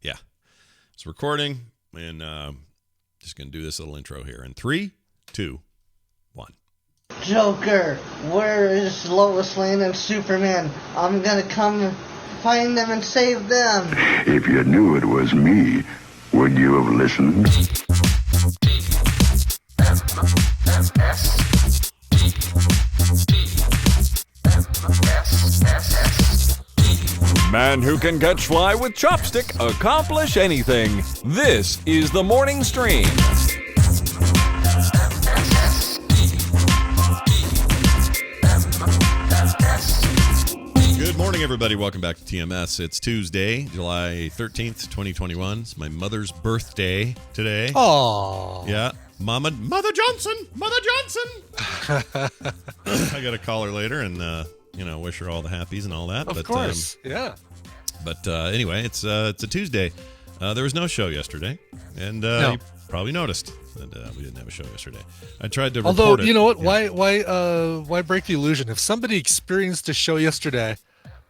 Yeah. It's recording, and just going to do this little intro here. In 3, 2, 1. Joker, where is Lois Lane and Superman? I'm gonna come find them and save them. If you knew it was me, would you have listened? Man who can catch fly with chopstick, accomplish anything. This is the Morning Stream. Good morning, everybody. Welcome back to TMS. It's Tuesday, July 13th, 2021. It's my mother's birthday today. Oh, Yeah. Mother Johnson! Mother Johnson! I got to call her later and, wish her all the happies and all that. Of course, yeah. But anyway, it's a Tuesday. There was no show yesterday, and No. you probably noticed that we didn't have a show yesterday. I tried to Although, report it. you know what? Yeah. Why break the illusion? If somebody experienced a show yesterday,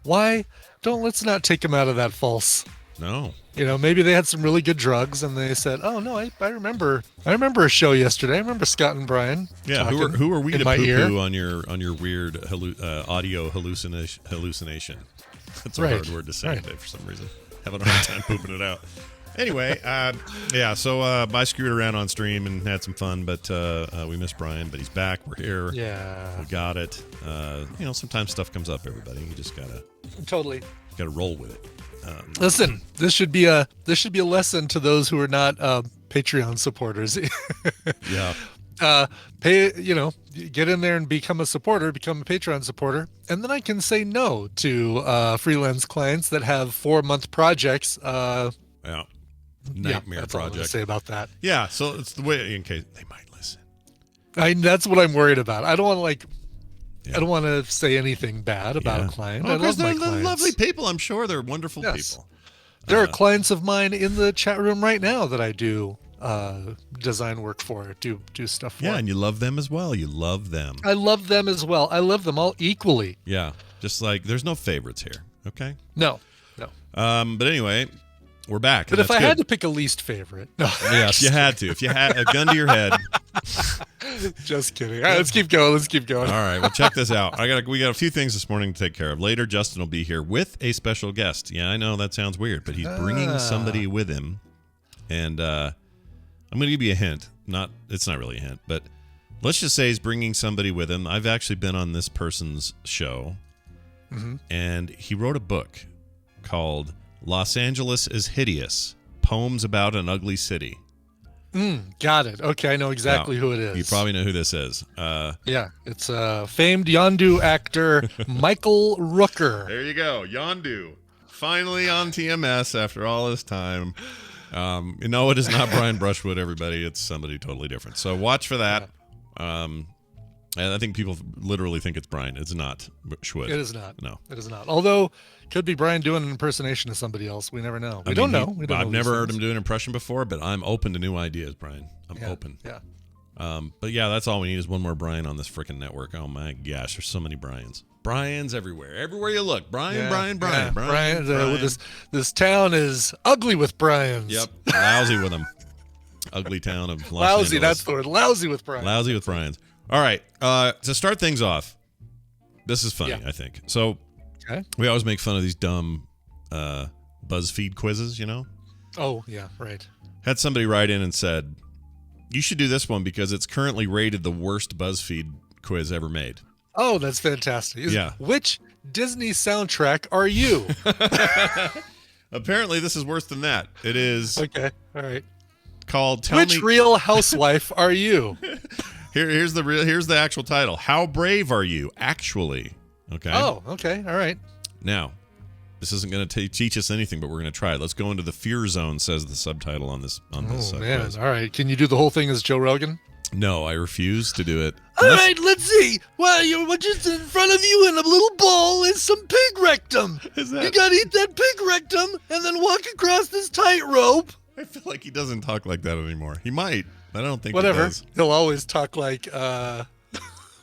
let's not take them out of that false. No. You know, maybe they had some really good drugs, and they said, "Oh no, I remember a show yesterday. I remember Scott and Brian." Yeah, who are we in to my ear. poo-poo on your weird audio hallucination? That's a Right, hard word to say right. today for some reason. Having a hard time pooping it out. Anyway, so I screwed around on stream and had some fun, but we missed Brian, but he's back. We're here. Yeah, We got it. Sometimes stuff comes up, everybody. You just totally. gotta roll with it. Listen, this should be a lesson to those who are not Patreon supporters. Yeah. Get in there and become a supporter, become a Patreon supporter, and then I can say no to freelance clients that have 4-month projects. Yeah. Nightmare that's all I'm gonna project. say about that. Yeah, so it's the way, in case they might listen. That's what I'm worried about. I don't want to Yeah. I don't want to say anything bad about a client. I Because love my they're clients. lovely people. I'm sure they're wonderful Yes. people. There are clients of mine in the chat room right now that I do design work for, do stuff for. Yeah, and you love them as well. You love them. I love them as well. I love them all equally. Yeah, just like there's no favorites here. Okay. No. But anyway, we're back. But if I had to pick a least favorite, no. yeah, if you had to, if you had a gun to your head. Just kidding. All right, let's keep going. All right, well, check this out. We got a few things this morning to take care of. Later, Justin will be here with a special guest. Yeah, I know that sounds weird, but he's bringing somebody with him, and I'm going to give you a hint. It's not really a hint, but let's just say he's bringing somebody with him. I've actually been on this person's show, and he wrote a book called "Los Angeles is Hideous: Poems About an Ugly City." Got it. Okay, I know exactly who it is. You probably know who this is. Yeah, it's famed Yondu actor Michael Rooker. There you go. Yondu. Finally on TMS after all this time. It is not Brian Brushwood, everybody. It's somebody totally different. So watch for that. And I think people literally think it's Brian. It's not Schwood. It is not. No. It is not. Although, could be Brian doing an impersonation of somebody else. We never know. We don't know. I've never heard him do an impression before, but I'm open to new ideas, Brian. I'm open. Yeah. But yeah, that's all we need is one more Brian on this freaking network. Oh my gosh, there's so many Brians. Brian's everywhere. Everywhere you look. Brian. This town is ugly with Brians. Yep. Lousy with them. Ugly town of Los Lousy, Angeles. that's the word. Lousy with Brian. Lousy with Brian's. All right. To start things off, this is funny, Yeah. I think. So Okay. we always make fun of these dumb BuzzFeed quizzes, Oh, yeah, right. Had somebody write in and said, you should do this one because it's currently rated the worst BuzzFeed quiz ever made. Oh, that's fantastic. Yeah. Which Disney soundtrack are you? Apparently, this is worse than that. It is Okay, all right. called Which real housewife are you? Here's the actual title. How brave are you, actually? Okay. Oh, okay, all right. Now, this isn't going to teach us anything, but we're going to try it. Let's go into the fear zone, says the subtitle on this. Oh, man. quiz. All right. Can you do the whole thing as Joe Rogan? No, I refuse to do it. All right, let's see. Well, what just in front of you in a little bowl is some pig rectum. Is that- You got to eat that pig rectum and then walk across this tightrope. I feel like he doesn't talk like that anymore. He might. I don't think he Whatever. does. He'll always talk like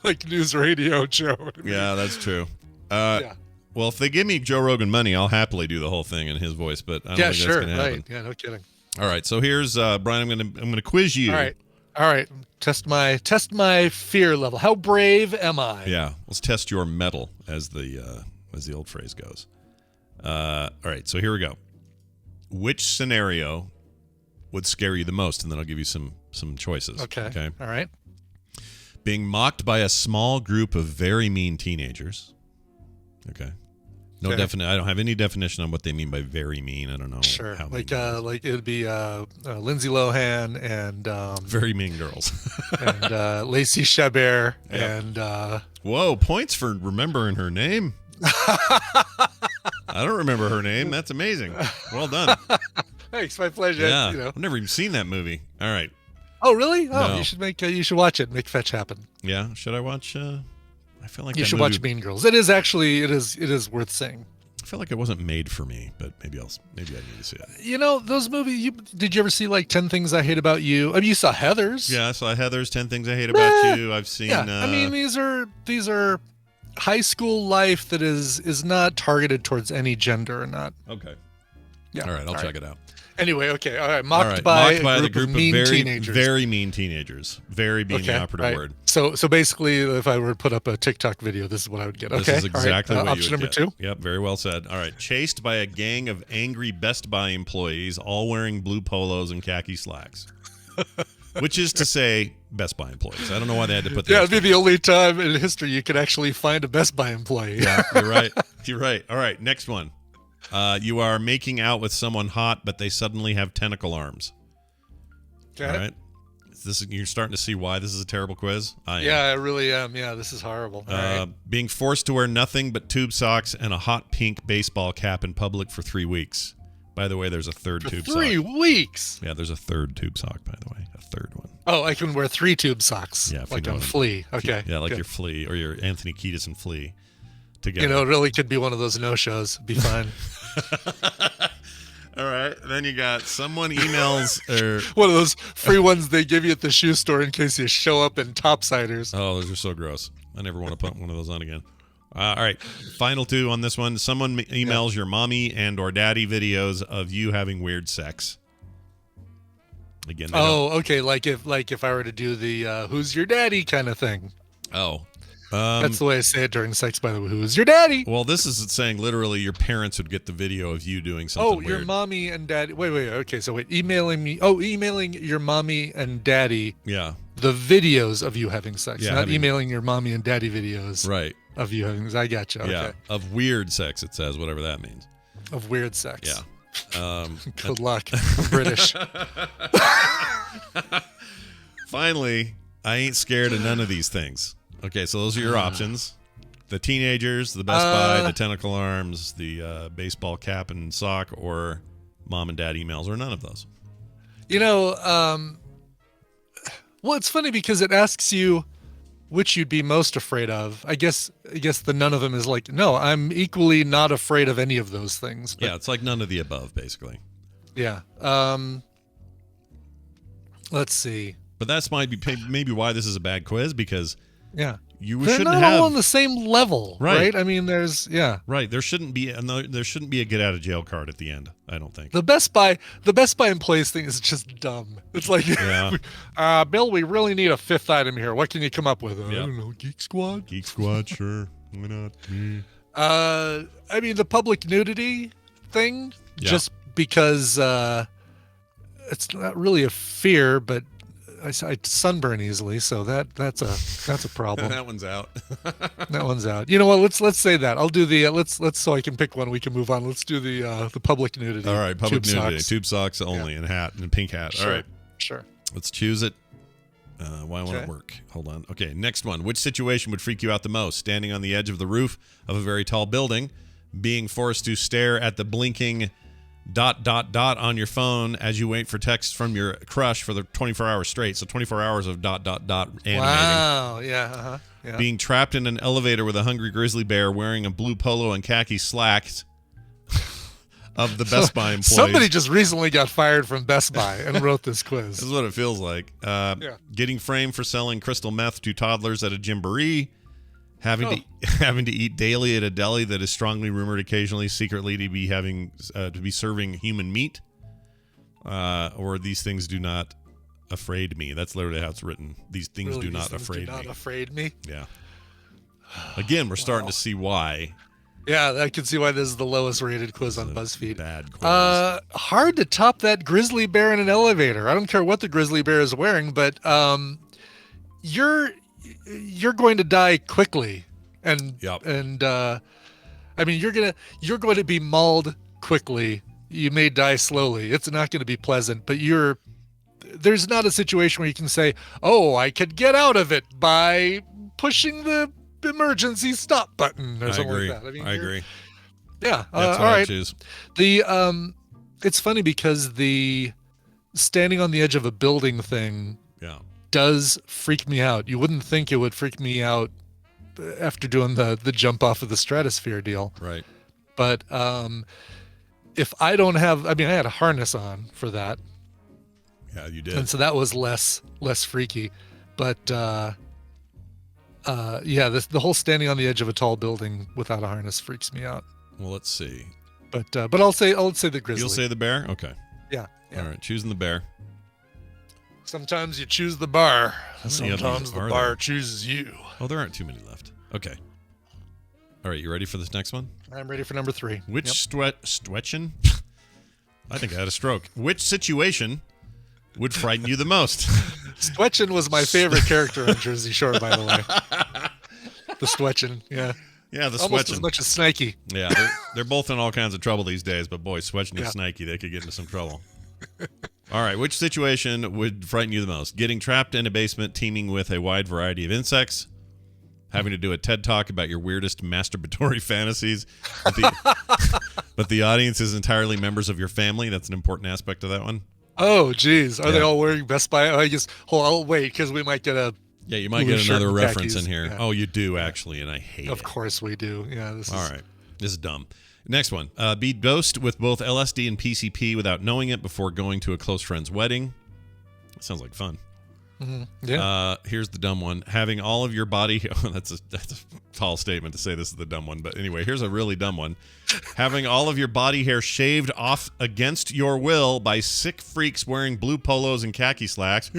like news radio Joe. Yeah, that's true. Yeah. Well, if they give me Joe Rogan money, I'll happily do the whole thing in his voice, but I don't think that's going to happen. Right. Yeah, no kidding. All right, so here's Brian. I'm gonna quiz you. All right. Test my fear level. How brave am I? Yeah, let's test your mettle, as the old phrase goes. All right, so here we go. Which scenario would scare you the most? And then I'll give you some choices. Okay. All right. Being mocked by a small group of very mean teenagers. Okay. No definite. I don't have any definition on what they mean by very mean. I don't know. Sure. How like it would be Lindsay Lohan and very mean girls and Lacey Chabert and whoa, points for remembering her name. I don't remember her name. That's amazing. Well done. Thanks, my pleasure. Yeah, I've never even seen that movie. All right. Oh, really? Oh, No. you should watch it. Make Fetch Happen. Yeah. Should I watch? I feel like You that should movie, watch Mean Girls. It is worth seeing. I feel like it wasn't made for me, but maybe I need to see it. You know, those movies, did you ever see like 10 Things I Hate About You? I mean, you saw Heathers. Yeah, I saw Heather's 10 Things I Hate About You. I've seen. Yeah, I mean, these are high school life that is not targeted towards any gender or not. Okay. Yeah. All right, I'll check it out. Anyway, okay, all right. Mocked by a group of mean very, teenagers. very mean teenagers. Very being the operative word. So basically, if I were to put up a TikTok video, this is what I would get. Okay, This is exactly what option you would number get. 2. Yep, very well said. All right, chased by a gang of angry Best Buy employees, all wearing blue polos and khaki slacks. Which is to say, Best Buy employees. I don't know why they had to put that. Yeah, it'd be the only time in history you could actually find a Best Buy employee. Yeah, you're right. You're right. All right, next one. You are making out with someone hot, but they suddenly have tentacle arms. Okay. All right. You're starting to see why this is a terrible quiz? Yeah, I really am. Yeah, this is horrible. All right. Being forced to wear nothing but tube socks and a hot pink baseball cap in public for 3 weeks. By the way, there's a third tube sock. 3 weeks? Yeah, there's a third tube sock, by the way. A third one. Oh, I can wear 3 tube socks. Yeah, like I'm Flea. Okay. Yeah, like good. your Flea or your Anthony Kiedis and Flea together. You know, it really could be one of those no-shows. Be fine. All right. Then you got someone emails or one of those free ones they give you at the shoe store in case you show up in topsiders. Oh, those are so gross. I never want to put one of those on again. All right. Final 2 on this one. Someone emails your mommy and or daddy videos of you having weird sex. Again. Okay. Like if I were to do the who's your daddy kind of thing. Oh. That's the way I say it during sex, by the way. Who's your daddy? Well, this is saying literally your parents would get the video of you doing something weird. Your mommy and daddy. Wait. Okay, so wait. Emailing your mommy and daddy. Yeah. The videos of you having sex, Yeah, not emailing your mommy and daddy videos. Right. Of you having sex. I gotcha. Okay. Yeah. Of weird sex, it says, whatever that means. Of weird sex. Yeah. Good luck. I'm British. Finally, I ain't scared of none of these things. Okay, so those are your options. The teenagers, the Best Buy, the tentacle arms, the baseball cap and sock, or mom and dad emails, or none of those. You know, well, it's funny because it asks you which you'd be most afraid of. I guess the none of them is like, no, I'm equally not afraid of any of those things. But, Yeah, it's like none of the above, basically. Yeah. Let's see. But that's maybe why this is a bad quiz, because Yeah. you They're shouldn't not have all on the same level, Right. right? I mean, right. There shouldn't be a get out of jail card at the end. I don't think. The Best Buy employees thing is just dumb. It's like, Yeah. Bill, we really need a 5th item here. What can you come up with? I Yeah. don't know, Geek Squad. Geek Squad, sure. Why not? I mean, the public nudity thing, Yeah. just because it's not really a fear, but I sunburn easily, so that's a problem. That one's out. That one's out. You know what? Let's say that. I'll do the let's so I can pick one. We can move on. Let's do the public nudity. All right, public tube nudity, socks. tube socks only, and hat and pink hat. Sure. All right, Sure. let's choose it. Why won't it work? Hold on. Okay, next one. Which situation would freak you out the most? Standing on the edge of the roof of a very tall building, being forced to stare at the blinking ... on your phone as you wait for text from your crush for the 24 hours straight. So 24 hours of ... animating. Wow. Yeah. Uh-huh. Yeah. Being trapped in an elevator with a hungry grizzly bear wearing a blue polo and khaki slacks of the Best Buy employees. Somebody just recently got fired from Best Buy and wrote this quiz. This is what it feels like. Getting framed for selling crystal meth to toddlers at a jamboree. having to eat daily at a deli that is strongly rumored occasionally secretly to be serving human meat, or these things do not afraid me. That's literally how it's written. These things do not afraid me. Yeah. Again, we're starting to see why. Yeah, I can see why this is the lowest rated quiz on BuzzFeed. Bad quiz. Hard to top that grizzly bear in an elevator. I don't care what the grizzly bear is wearing, but you're going to die quickly, and I mean you're going to be mauled quickly. You may die slowly. It's not going to be pleasant, but there's not a situation where you can say, "Oh, I could get out of it by pushing the emergency stop button" or something like that. I agree. Yeah. That's all what right. I choose. It's funny because the standing on the edge of a building thing does freak me out. You wouldn't think it would freak me out after doing the jump off of the stratosphere deal. Right. But if I don't have, I had a harness on for that. Yeah, you did. And so that was less freaky. But the whole standing on the edge of a tall building without a harness freaks me out. Well, let's see. But I'll say the grizzly. You'll say the bear? Okay. Yeah. All right, choosing the bear. Sometimes you choose the bar. Sometimes the bar chooses you. Oh, there aren't too many left. Okay. All right, you ready for this next one? I'm ready for number 3. Which stwetchin? I think I had a stroke. Which situation would frighten you the most? Stwetchin was my favorite character on Jersey Shore, by the way. The Stwetchin, yeah. Yeah, the Almost Swetchin. as much as Snikey. Yeah, they're both in all kinds of trouble these days, but boy, Swetchin and Snikey, they could get into some trouble. All right, which situation would frighten you the most? Getting trapped in a basement teeming with a wide variety of insects, having to do a TED Talk about your weirdest masturbatory fantasies, but the audience is entirely members of your family. That's an important aspect of that one. Oh, geez. Are they all wearing Best Buy? I'll wait, because we might get a... Yeah, you might get another reference khakis. in here. Yeah. Oh, you do, actually, and I hate it. Of course we do. Yeah. All right. This is dumb. Next one. Be dosed with both LSD and PCP without knowing it before going to a close friend's wedding. That sounds like fun. Mm-hmm. Yeah. Here's the dumb one. Having all of your body... that's a tall statement to say this is the dumb one. But anyway, here's a really dumb one. Having all of your body hair shaved off against your will by sick freaks wearing blue polos and khaki slacks.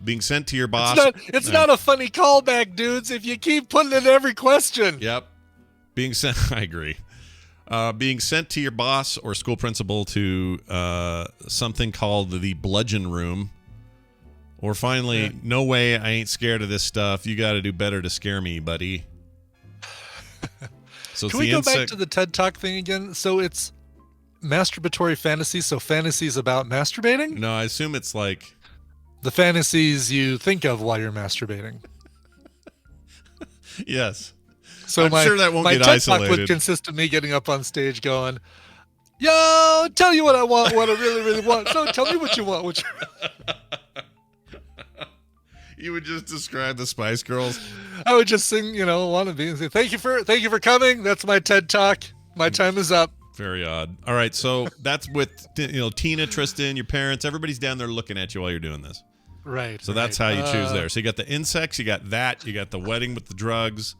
Being sent to your boss. It's not a funny callback, dudes, if you keep putting it in every question. Yep. Being sent... I agree. Being sent to your boss or school principal to something called the bludgeon room. Or finally, no way, I ain't scared of this stuff. You got to do better to scare me, buddy. So Can we go back to the TED Talk thing again? So it's masturbatory fantasies, so fantasies about masturbating? No, I assume it's like... The fantasies you think of while you're masturbating. Yes. So I'm sure that won't get TED isolated. Talk would consist of me getting up on stage going, "Yo, tell you what I want, what I really, really want. So tell me what you want." You would just describe the Spice Girls. I would just sing, "Wannabe," and say, "Thank you for coming. That's my TED Talk. My time is up." Very odd. All right, so that's with Tina, Tristan, your parents. Everybody's down there looking at you while you're doing this. Right. So that's how you choose there. So you got the insects, you got that, you got the wedding with the drugs,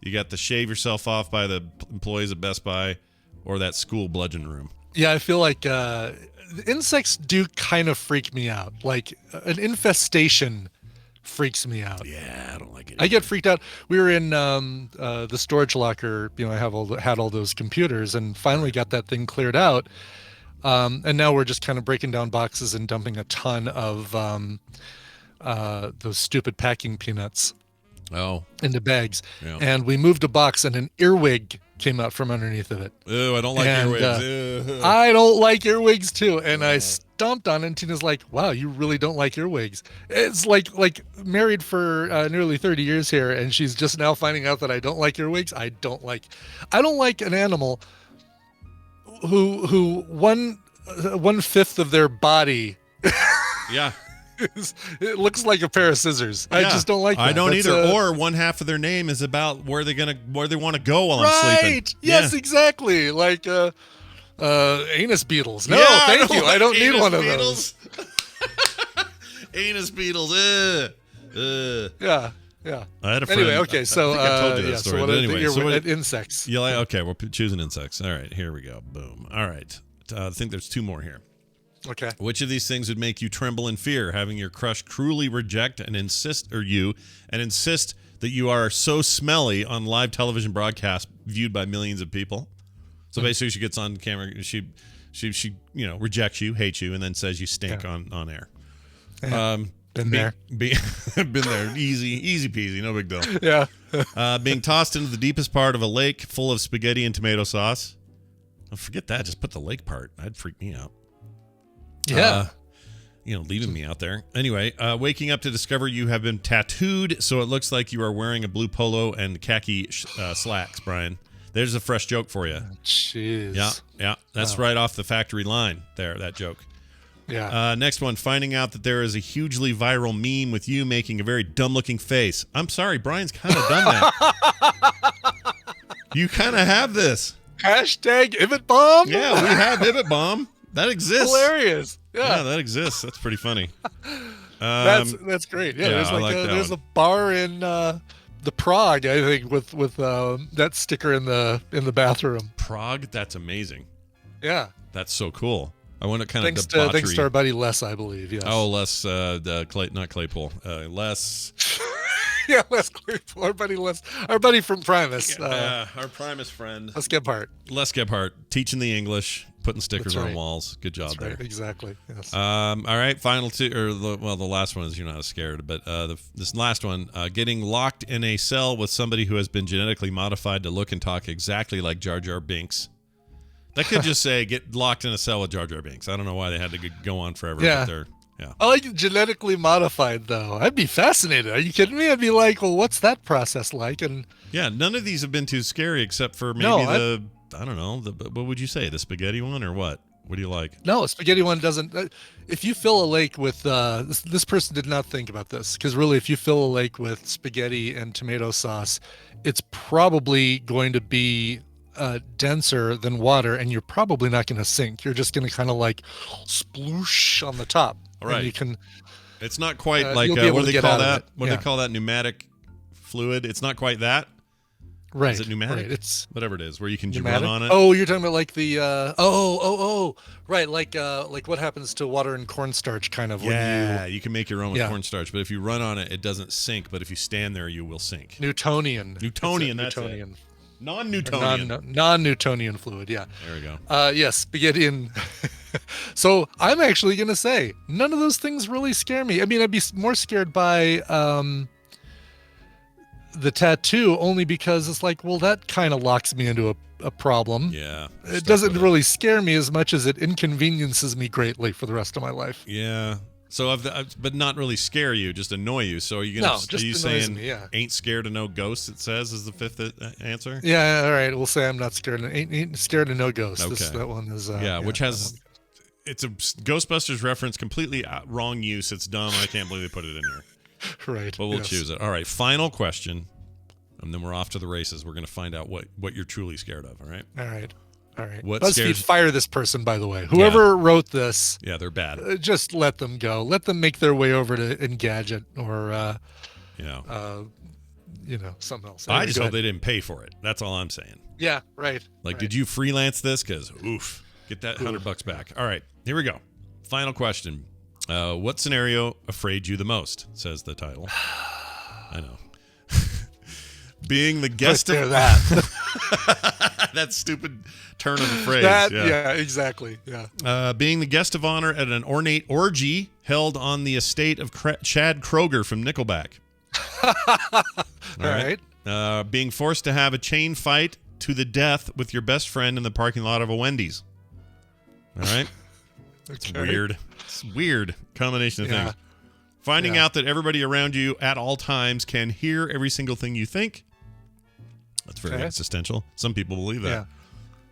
you got the shave yourself off by the employees at Best Buy, or that school bludgeon room. Yeah, I feel like the insects do kind of freak me out. Like an infestation freaks me out. Yeah, I don't like it. I get freaked out. We were in the storage locker. I had all those computers, and finally got that thing cleared out. And now we're just kind of breaking down boxes and dumping a ton of those stupid packing peanuts into bags. Yeah. And we moved a box, and an earwig came out from underneath of it. Ew, I don't like earwigs. I don't like earwigs too. And I stomped on it, and Tina's like, "Wow, you really don't like earwigs." It's like married for nearly 30 years here, and she's just now finding out that I don't like earwigs. I don't like an animal who 1/5 of their body Yeah. it looks like a pair of scissors. I just don't like that. I don't either. Or 1/2 of their name is about where they want to go while I'm sleeping. Yes, exactly. Like Anus Beetles. No, Yeah, thank you. I don't need one of those. Anus Beetles. Yeah. Yeah. I had a friend. Anyway, okay, so I think I told you that story. So but anyway, so at insects. you like? Okay, we're choosing insects. All right, here we go. Boom. All right. I think there's 2 more here. Okay. Which of these things would make you tremble in fear? Having your crush cruelly reject and insist that you are so smelly on live television broadcast viewed by millions of people. So basically, she gets on camera. She rejects you, hates you, and then says you stink on air. Yeah. Been there. Been there. Easy peasy. No big deal. Yeah. Being tossed into the deepest part of a lake full of spaghetti and tomato sauce. Oh, forget that. Just put the lake part. That'd freak me out. Yeah. Leaving me out there. Anyway, waking up to discover you have been tattooed, so it looks like you are wearing a blue polo and khaki slacks, Brian. There's a fresh joke for you. Jeez. Yeah. That's right off the factory line there, that joke. Yeah. Next one, finding out that there is a hugely viral meme with you making a very dumb-looking face. I'm sorry, Brian's kind of done that. You kind of have this. Hashtag Ibit Bomb? Yeah, we have Ibit Bomb. That exists. Hilarious. Yeah, that exists. That's pretty funny. That's great. Yeah, there's a bar in the Prague, I think, with that sticker in the bathroom. Prague? That's amazing. Yeah. That's so cool. I want to kind of thanks debauchery. Thanks to our buddy Les, I believe. Yes. Oh, Les, not Claypool. Les. Yeah, Les Claypool. Our buddy from Primus. Our Primus friend. Les Gebhardt. Les Gebhardt, teaching the English, putting stickers That's right. on walls. Good job there. Right, exactly. Yes. All right, final 2, the last one is you're not scared, but this last one, getting locked in a cell with somebody who has been genetically modified to look and talk exactly like Jar Jar Binks. That could just say get locked in a cell with Jar Jar Binks. I don't know why they had to go on forever. Yeah. But yeah. I like genetically modified, though. I'd be fascinated. Are you kidding me? I'd be like, well, what's that process like? And yeah, none of these have been too scary except for maybe I don't know. What would you say? The spaghetti one or what? What do you like? No, spaghetti one doesn't. If you fill a lake with this person did not think about this, because really, if you fill a lake with spaghetti and tomato sauce, it's probably going to be denser than water, and you're probably not going to sink. You're just going to kind of like sploosh on the top. All right. And you can. It's not quite like what do they call that? What do they call that? Pneumatic fluid. It's not quite that. Right. Is it pneumatic? Right. It's whatever it is, where you can pneumatic? run on it. Oh, you're talking about like the right, like what happens to water and cornstarch, kind of. Yeah, you can make your own with Yeah. cornstarch, but if you run on it, it doesn't sink. But if you stand there, you will sink. Newtonian. That's Newtonian. it. Non-Newtonian. Non-Newtonian fluid. Yeah. There we go. Yes, spaghetti and. So I'm actually gonna say none of those things really scare me. I mean, I'd be more scared by the tattoo, only because it's like, well, that kind of locks me into a problem. Yeah. It doesn't really scare me as much as it inconveniences me greatly for the rest of my life. Yeah. So, but not really scare you, just annoy you. So, are you gonna? No, just are you annoys saying me, yeah. ain't scared of no ghosts? It says is the 5th answer. Yeah. All right. We'll say I'm not scared. Ain't scared of no ghosts. Okay. That one is. Which has. It's a Ghostbusters reference, completely wrong use. It's dumb. I can't believe they put it in here. Right. But we'll choose it. All right. Final question, and then we're off to the races. We're going to find out what you're truly scared of. All right. All right. What BuzzFeed, scares- fire this person, by the way. Whoever wrote this. Yeah, they're bad. Just let them go. Let them make their way over to Engadget or, something else. I just hope they didn't pay for it. That's all I'm saying. Yeah, right. Like, did you freelance this? Because, get that $100 back. All right, here we go. Final question. What scenario afraid you the most? Says the title. I know. Being the guest of that. that stupid turn of the phrase. Yeah, exactly. Yeah. Being the guest of honor at an ornate orgy held on the estate of Chad Kroger from Nickelback. All right. Being forced to have a chain fight to the death with your best friend in the parking lot of a Wendy's. All right. It's weird. It's weird combination of things. Finding out that everybody around you at all times can hear every single thing you think. That's very existential. Some people believe that.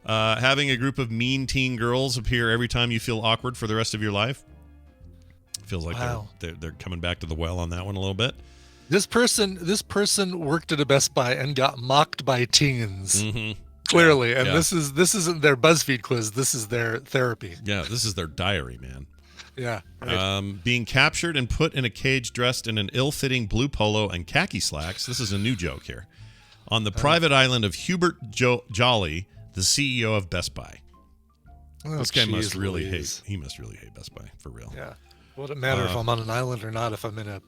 Yeah. Having a group of mean teen girls appear every time you feel awkward for the rest of your life. Feels like they're coming back to the well on that one a little bit. This person worked at a Best Buy and got mocked by teens. Mm-hmm. Clearly, and this isn't their BuzzFeed quiz. This is their therapy. Yeah, this is their diary, man. Yeah. Right. Being captured and put in a cage dressed in an ill-fitting blue polo and khaki slacks. This is a new joke here. On the private island of Hubert Jolly, the CEO of Best Buy. Oh, this guy must geez really Louise. hate. He must really hate Best Buy for real. Yeah. Would it matter if I'm on an island or not? If I'm in a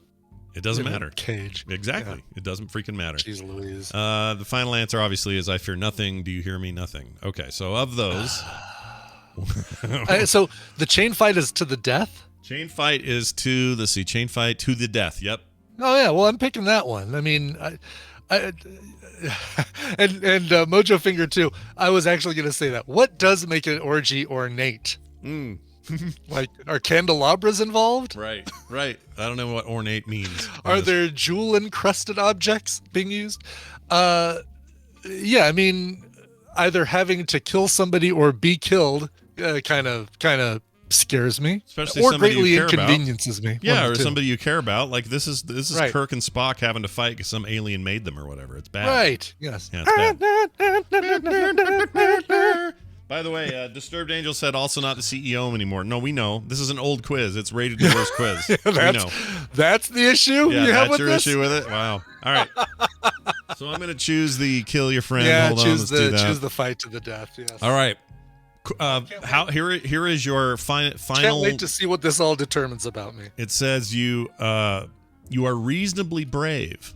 It doesn't matter. Cage. Exactly. Yeah. It doesn't freaking matter. Jeez Louise. The final answer, obviously, is I fear nothing. Do you hear me? Nothing. Okay, so of those... So the chain fight is to the death? Chain fight is to the chain fight to the death. Yep. Oh, yeah. Well, I'm picking that one. I mean, and Mojo Finger, too. I was actually going to say that. What does make an orgy ornate? Like, are candelabras involved? Right. I don't know what ornate means. Are there jewel-encrusted objects being used? Yeah, I mean, either having to kill somebody or be killed kind of scares me, especially or somebody greatly you care inconveniences me. Yeah, or somebody you care about. Like this is Right. Kirk and Spock having to fight because some alien made them or whatever. It's bad. Right. Yes. Yeah, it's bad. By the way, Disturbed Angel said also not the CEO anymore. No, we know. This is an old quiz. It's rated the worst quiz. We know. That's the issue. Yeah, you have that's with your this? issue with it. Wow. All right. So I'm going to choose the kill your friend. Yeah, Hold on, choose let's do that. choose the fight to the death. Yes. All right. Here is your final. Can't wait to see what this all determines about me. It says you are reasonably brave.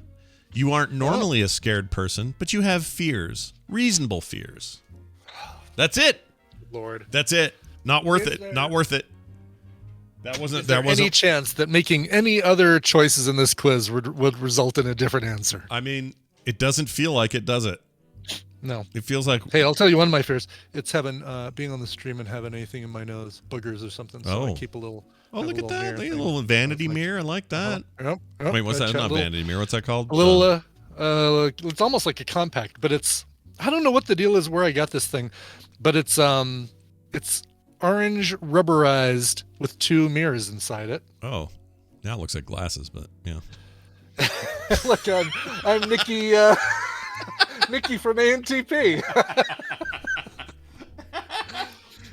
You aren't normally a scared person, but you have fears, reasonable fears. That's it. Lord. That's it. Not worth it. Not worth it. That wasn't. Is there any chance that making any other choices in this quiz would result in a different answer? I mean, it doesn't feel like it, does it? No. It feels like. Hey, I'll tell you one of my fears. It's having being on the stream and having anything in my nose, boogers or something. So I keep a little. Oh, look at that! A little vanity mirror. I like that. Yep. Wait, what's that? Not vanity mirror. What's that called? A little. It's almost like a compact, but it's. I don't know what the deal is where I got this thing, but it's orange rubberized with two mirrors inside it. Oh, now it looks like glasses, but yeah. Look, I'm Nikki. Nikki from ANTP.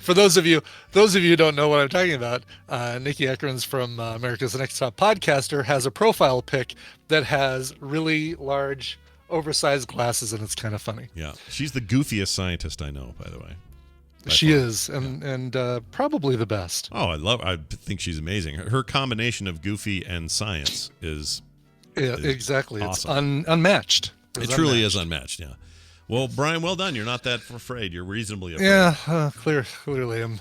For those of you who don't know what I'm talking about, Nikki Eckrans from America's Next Top Podcaster has a profile pic that has really large, oversized glasses, and it's kind of funny. Yeah, she's the goofiest scientist I know, by the way. She is, and probably the best. Oh, I think she's amazing. Her combination of goofy and science is exactly. Awesome. It's unmatched. It truly is unmatched. Yeah. Well, Brian, well done. You're not that afraid. You're reasonably afraid. Yeah, clearly I'm.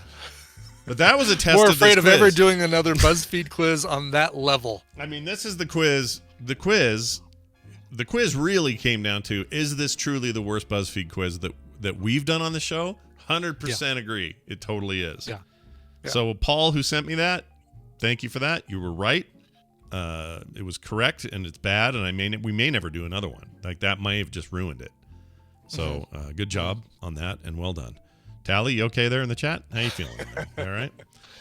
But that was a test. More of afraid this of quiz. ever doing another BuzzFeed quiz on that level. I mean, this is the quiz. The quiz really came down to: is this truly the worst BuzzFeed quiz that we've done on the show? 100% agree. It totally is. Yeah. So Paul, who sent me that, thank you for that. You were right. It was correct, and it's bad, and we may never do another one. Like that might have just ruined it. So good job on that, and well done. Tally, you okay there in the chat? How you feeling? All right.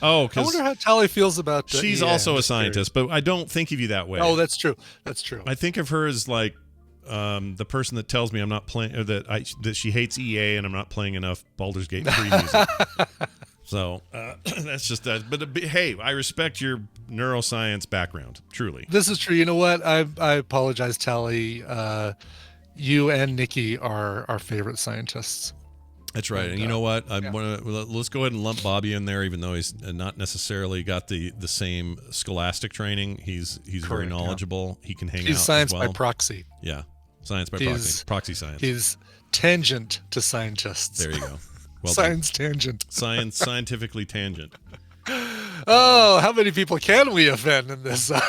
Oh, I because wonder how Tally feels about. she's also a scientist, but I don't think of you that way. Oh, that's true. That's true. I think of her as like the person that tells me I'm not playing, or that she hates EA and I'm not playing enough Baldur's Gate 3 music. So that's just that. But hey, I respect your neuroscience background. Truly, this is true. You know what? I apologize, Tally. You and Nikki are our favorite scientists. That's right. And you know what? Let's go ahead and lump Bobby in there, even though he's not necessarily got the same scholastic training. He's very knowledgeable. Yeah. He can hang out. He's science as well. by proxy. Yeah, science by proxy. Proxy science. He's tangent to scientists. There you go. Well science done. tangent. Scientifically tangent. Oh, how many people can we offend in this? I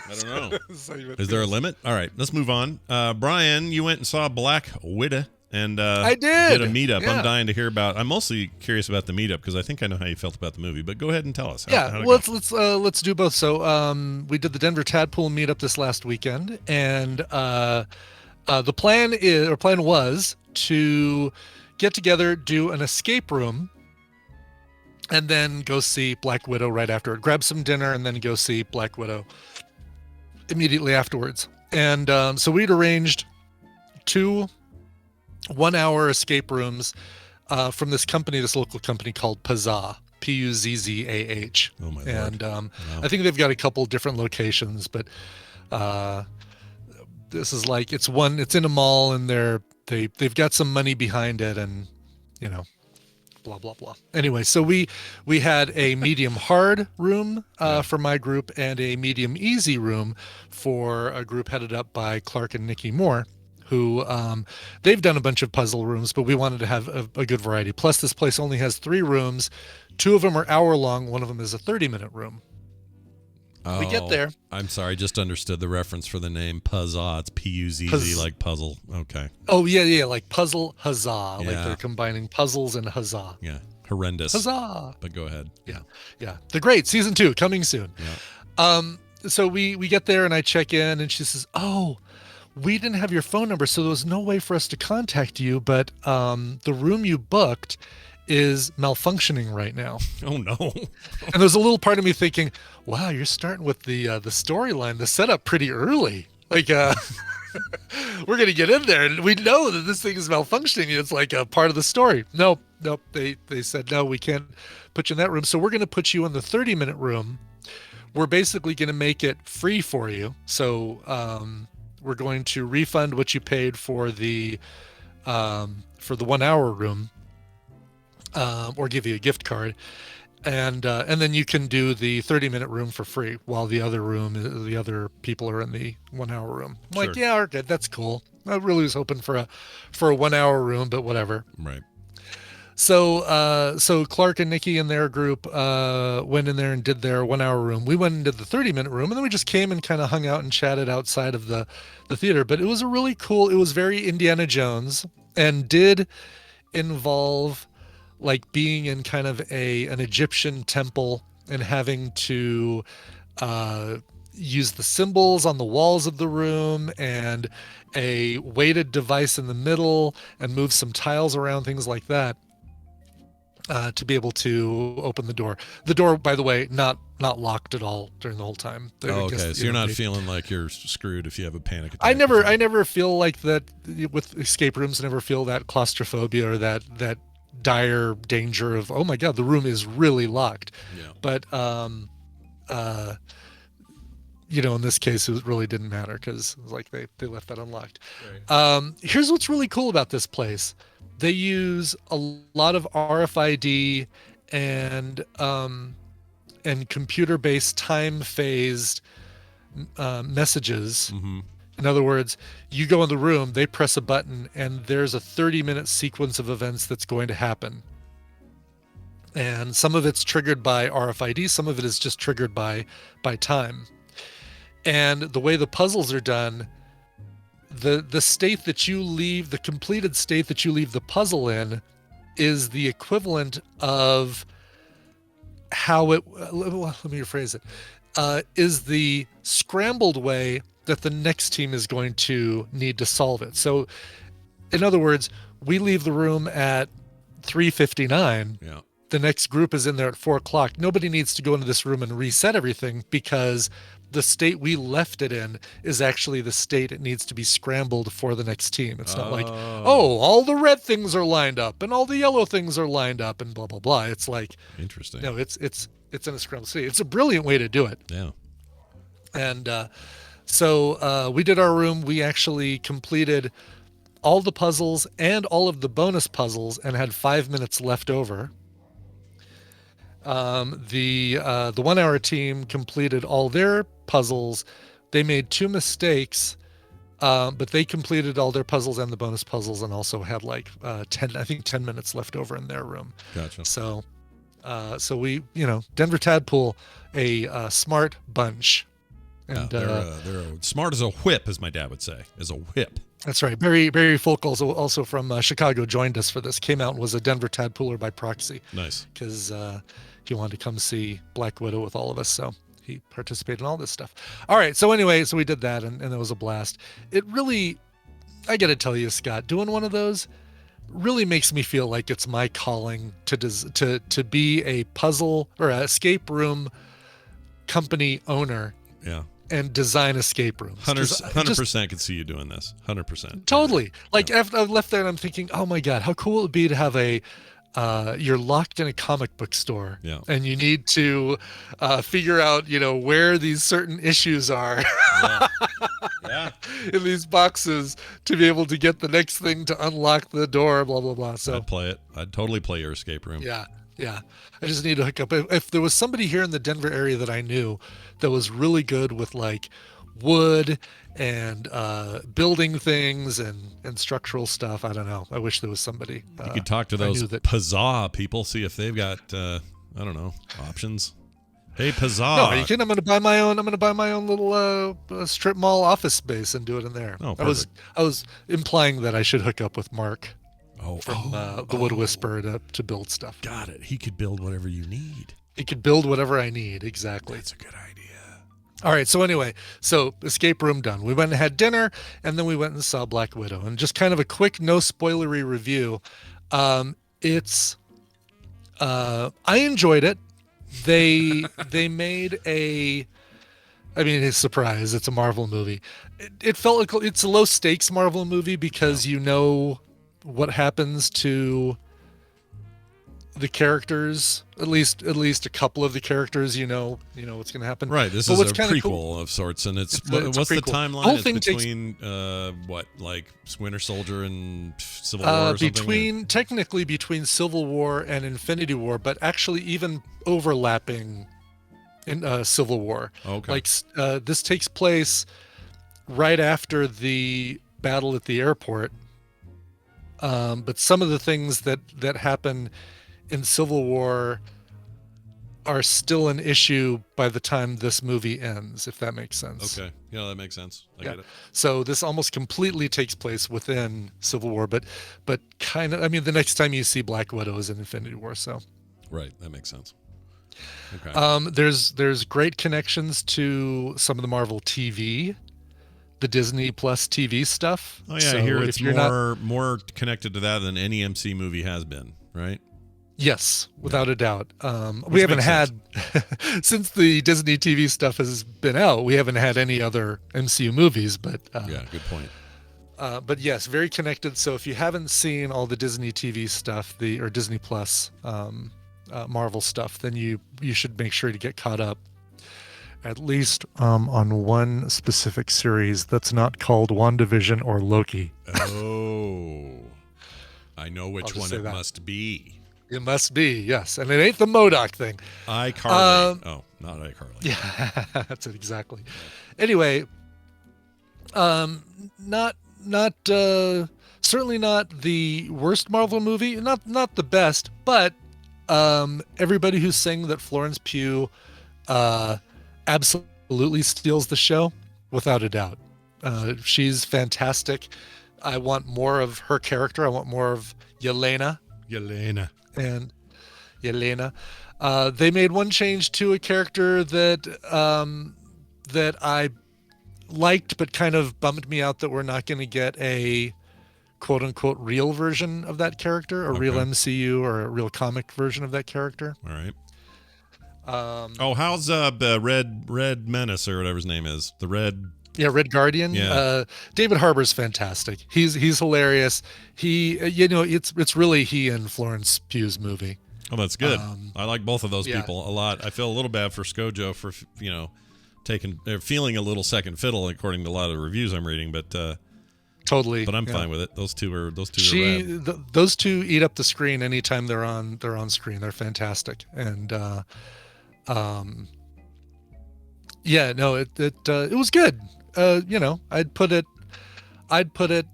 don't know. Is there a limit? All right, let's move on. Brian, you went and saw Black Widow, and I did a meetup. Yeah. I'm dying to hear about. I'm mostly curious about the meetup because I think I know how you felt about the movie. But go ahead and tell us. Let's do both. So we did the Denver Tadpole meetup this last weekend, and the plan was to get together, do an escape room, and then go see Black Widow right after it. Grab some dinner and then go see Black Widow immediately afterwards. And so we'd arranged 2 1-hour escape rooms from this local company called Pazza. Puzzah. Oh my And Lord. Wow. I think they've got a couple different locations, but this is like it's in a mall, and they've got some money behind it, and blah blah blah. Anyway, so we had a medium hard room for my group and a medium easy room for a group headed up by Clark and Nikki Moore, who they've done a bunch of puzzle rooms, but we wanted to have a good variety. Plus, this place only has 3 rooms. 2 of them are hour long. One of them is a 30-minute room. We get there. I'm sorry, just understood the reference for the name Puzzah. It's P-U-Z-Z, like puzzle. Okay. Oh, yeah, like puzzle huzzah. Like they're combining puzzles and huzzah. Yeah, horrendous. Huzzah. But go ahead. Yeah. The Great, season 2, coming soon. Yeah. So we get there, and I check in, and she says, oh, we didn't have your phone number, so there was no way for us to contact you, but the room you booked is malfunctioning right now. Oh, no. And there's a little part of me thinking, wow, you're starting with the storyline, the setup pretty early. Like, we're going to get in there, and we know that this thing is malfunctioning. It's like a part of the story. Nope. They said, no, we can't put you in that room. So we're going to put you in the 30-minute room. We're basically going to make it free for you. So we're going to refund what you paid for the 1 hour room. Or give you a gift card, and then you can do the 30-minute room for free while the other people are in the 1 hour room. I'm like, yeah, we're good. That's cool. I really was hoping for a 1 hour room, but whatever. Right. So Clark and Nikki and their group went in there and did their 1 hour room. We went and did the 30-minute room, and then we just came and kind of hung out and chatted outside of the theater. But it was it was very Indiana Jones, and did involve like being in kind of an Egyptian temple and having to use the symbols on the walls of the room and a weighted device in the middle and move some tiles around, things like that, to be able to open the door. The door, by the way, not locked at all during the whole time. Okay, so you're not feeling like you're screwed if you have a panic attack. I never feel like that with escape rooms. I never feel that claustrophobia or that dire danger of, oh my god, the room is really locked. But in this case it really didn't matter, because it was like they left that unlocked. Right. Here's what's really cool about this place. They use a lot of RFID and computer-based time-phased messages. Mm-hmm. In other words, you go in the room, they press a button, and there's a 30-minute sequence of events that's going to happen. And some of it's triggered by RFID, some of it is just triggered by time. And the way the puzzles are done, the state that you leave, the completed state that you leave the puzzle in, is the equivalent of how it, let me rephrase it, is the scrambled way that the next team is going to need to solve it. So, in other words, we leave the room at 3:59. Yeah. The next group is in there at 4 o'clock. Nobody needs to go into this room and reset everything, because the state we left it in is actually the state it needs to be scrambled for the next team. It's not like, oh, all the red things are lined up and all the yellow things are lined up and blah, blah, blah. It's like, interesting. No, it's in a scrambled state. It's a brilliant way to do it. Yeah. And, so we did our room. We actually completed all the puzzles and all of the bonus puzzles and had 5 minutes left over. The 1 hour team completed all their puzzles. They made 2 mistakes, but they completed all their puzzles and the bonus puzzles, and also had like 10 minutes left over in their room. Gotcha. So we, Denver Tadpole, a smart bunch. And they're smart as a whip, as my dad would say, as a whip. That's right. Barry Folk also from Chicago joined us for this. Came out and was a Denver Tadpoler by proxy. Nice. Because he wanted to come see Black Widow with all of us, so he participated in all this stuff. All right. So anyway, we did that, and it was a blast. It really, I got to tell you, Scott, doing one of those really makes me feel like it's my calling to be a puzzle or an escape room company owner. Yeah. And design escape rooms. 100% could see you doing this. 100%. Totally. Like, after I left there and I'm thinking, oh my God, how cool it would be to have a you're locked in a comic book store, Yeah. and you need to figure out, where these certain issues are Yeah. in these boxes to be able to get the next thing to unlock the door, blah, blah, blah. So I'd play it. I'd totally play your escape room. yeah. I just need to hook up. If there was somebody here in the Denver area that I knew that was really good with like wood and building things and structural stuff, I don't know. I wish there was somebody. You could talk to those Pazza people, see if they've got I don't know, options. Hey, Pazza. No, you can. I'm going to buy my own little strip mall office space and do it in there. Oh, I was implying that I should hook up with Mark from the Wood Whisperer to build stuff. Got it. He could build whatever you need. He could build whatever I need. Exactly. That's a good idea. All right. So anyway, escape room done. We went and had dinner, and then we went and saw Black Widow. And just kind of a quick, no spoilery review. I enjoyed it. They made a surprise. It's a Marvel movie. It felt like it's a low stakes Marvel movie because you know what happens to the characters, at least a couple of the characters, you know what's going to happen. Right. This is a prequel of sorts, and what's the timeline? It's between like Winter Soldier and Civil War or something? Technically between Civil War and Infinity War, but actually even overlapping in Civil War. Okay. Like this takes place right after the battle at the airport. But some of the things that happen in Civil War are still an issue by the time this movie ends, if that makes sense. Okay. Yeah, that makes sense. I get it. So this almost completely takes place within Civil War, but kind of, the next time you see Black Widow is in Infinity War, so. Right. That makes sense. Okay. There's great connections to some of the Marvel TV, the Disney Plus TV stuff. Oh yeah, so I hear it's more connected to that than any MC movie has been, right? Yes, without a doubt. We haven't had since the Disney TV stuff has been out. We haven't had any other MCU movies, but yeah, good point. But yes, very connected. So if you haven't seen all the Disney TV stuff, or Disney Plus Marvel stuff, then you should make sure to get caught up. At least on one specific series that's not called WandaVision or Loki. Oh, I know which one it must be. It must be, yes. And it ain't the MODOK thing. iCarly. Not iCarly. Yeah, that's it exactly. Anyway, not certainly not the worst Marvel movie, not the best, but everybody who's saying that Florence Pugh absolutely steals the show, without a doubt. She's fantastic. I want more of her character. I want more of Yelena. And Yelena. They made one change to a character that I liked, but kind of bummed me out that we're not going to get a quote unquote real version of that character, a real MCU or a real comic version of that character. All right. How's the Red Menace or whatever his name is? The Red. Yeah, Red Guardian. Yeah. David Harbour's fantastic. He's hilarious. It's really he and Florence Pugh's movie. Oh, that's good. I like both of those people a lot. I feel a little bad for ScoJo for feeling a little second fiddle according to a lot of the reviews I'm reading, but totally. But I'm fine with it. Those two are rad. Those two eat up the screen anytime they're on screen. They're fantastic. And it was good. I'd put it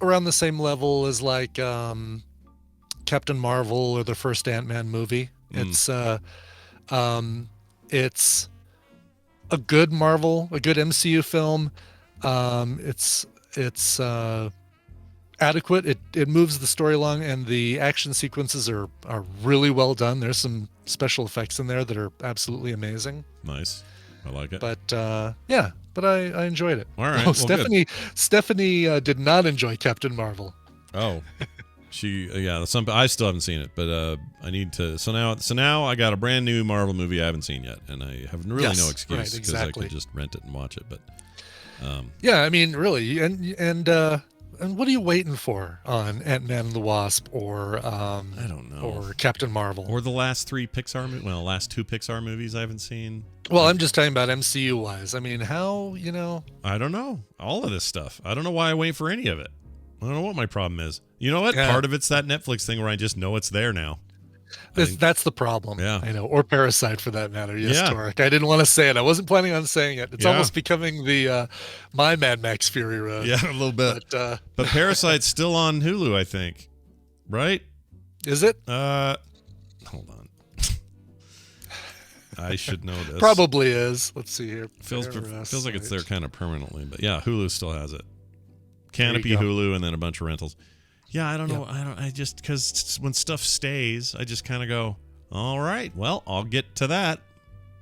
around the same level as like Captain Marvel or the first Ant-Man movie. It's a good MCU film. It's adequate. It moves the story along, and the action sequences are really well done. There's some special effects in there that are absolutely amazing. Nice. I like it. But but I enjoyed it. All right. Stephanie did not enjoy Captain Marvel. Oh, I still haven't seen it, but I need to. So now I got a brand new Marvel movie I haven't seen yet, and I have really no excuse because I could just rent it and watch it. But really, and and what are you waiting for on Ant-Man and the Wasp or I don't know, or Captain Marvel or the last two Pixar movies I haven't seen. Well, I'm just talking about MCU wise. I mean, how I don't know all of this stuff. I don't know why I wait for any of it. I don't know what my problem is. You know what? Yeah. Part of it's that Netflix thing where I just know it's there now. That's the problem. Yeah. I know. Or Parasite for that matter. Yes, Yeah. Torek. I didn't want to say it. I wasn't planning on saying it. It's Yeah. almost becoming the my Mad Max Fury Road. Yeah, a little bit. But Parasite's still on Hulu, I think. Right? Is it? Hold on. I should know this. Probably is. Let's see here. Feels like it's there Parasite. kind of permanently, but yeah, Hulu still has it. Canopy, There you go. Hulu, and then a bunch of rentals. Yeah, I don't know. I just, because when stuff stays, I just kind of go, all right, well, I'll get to that,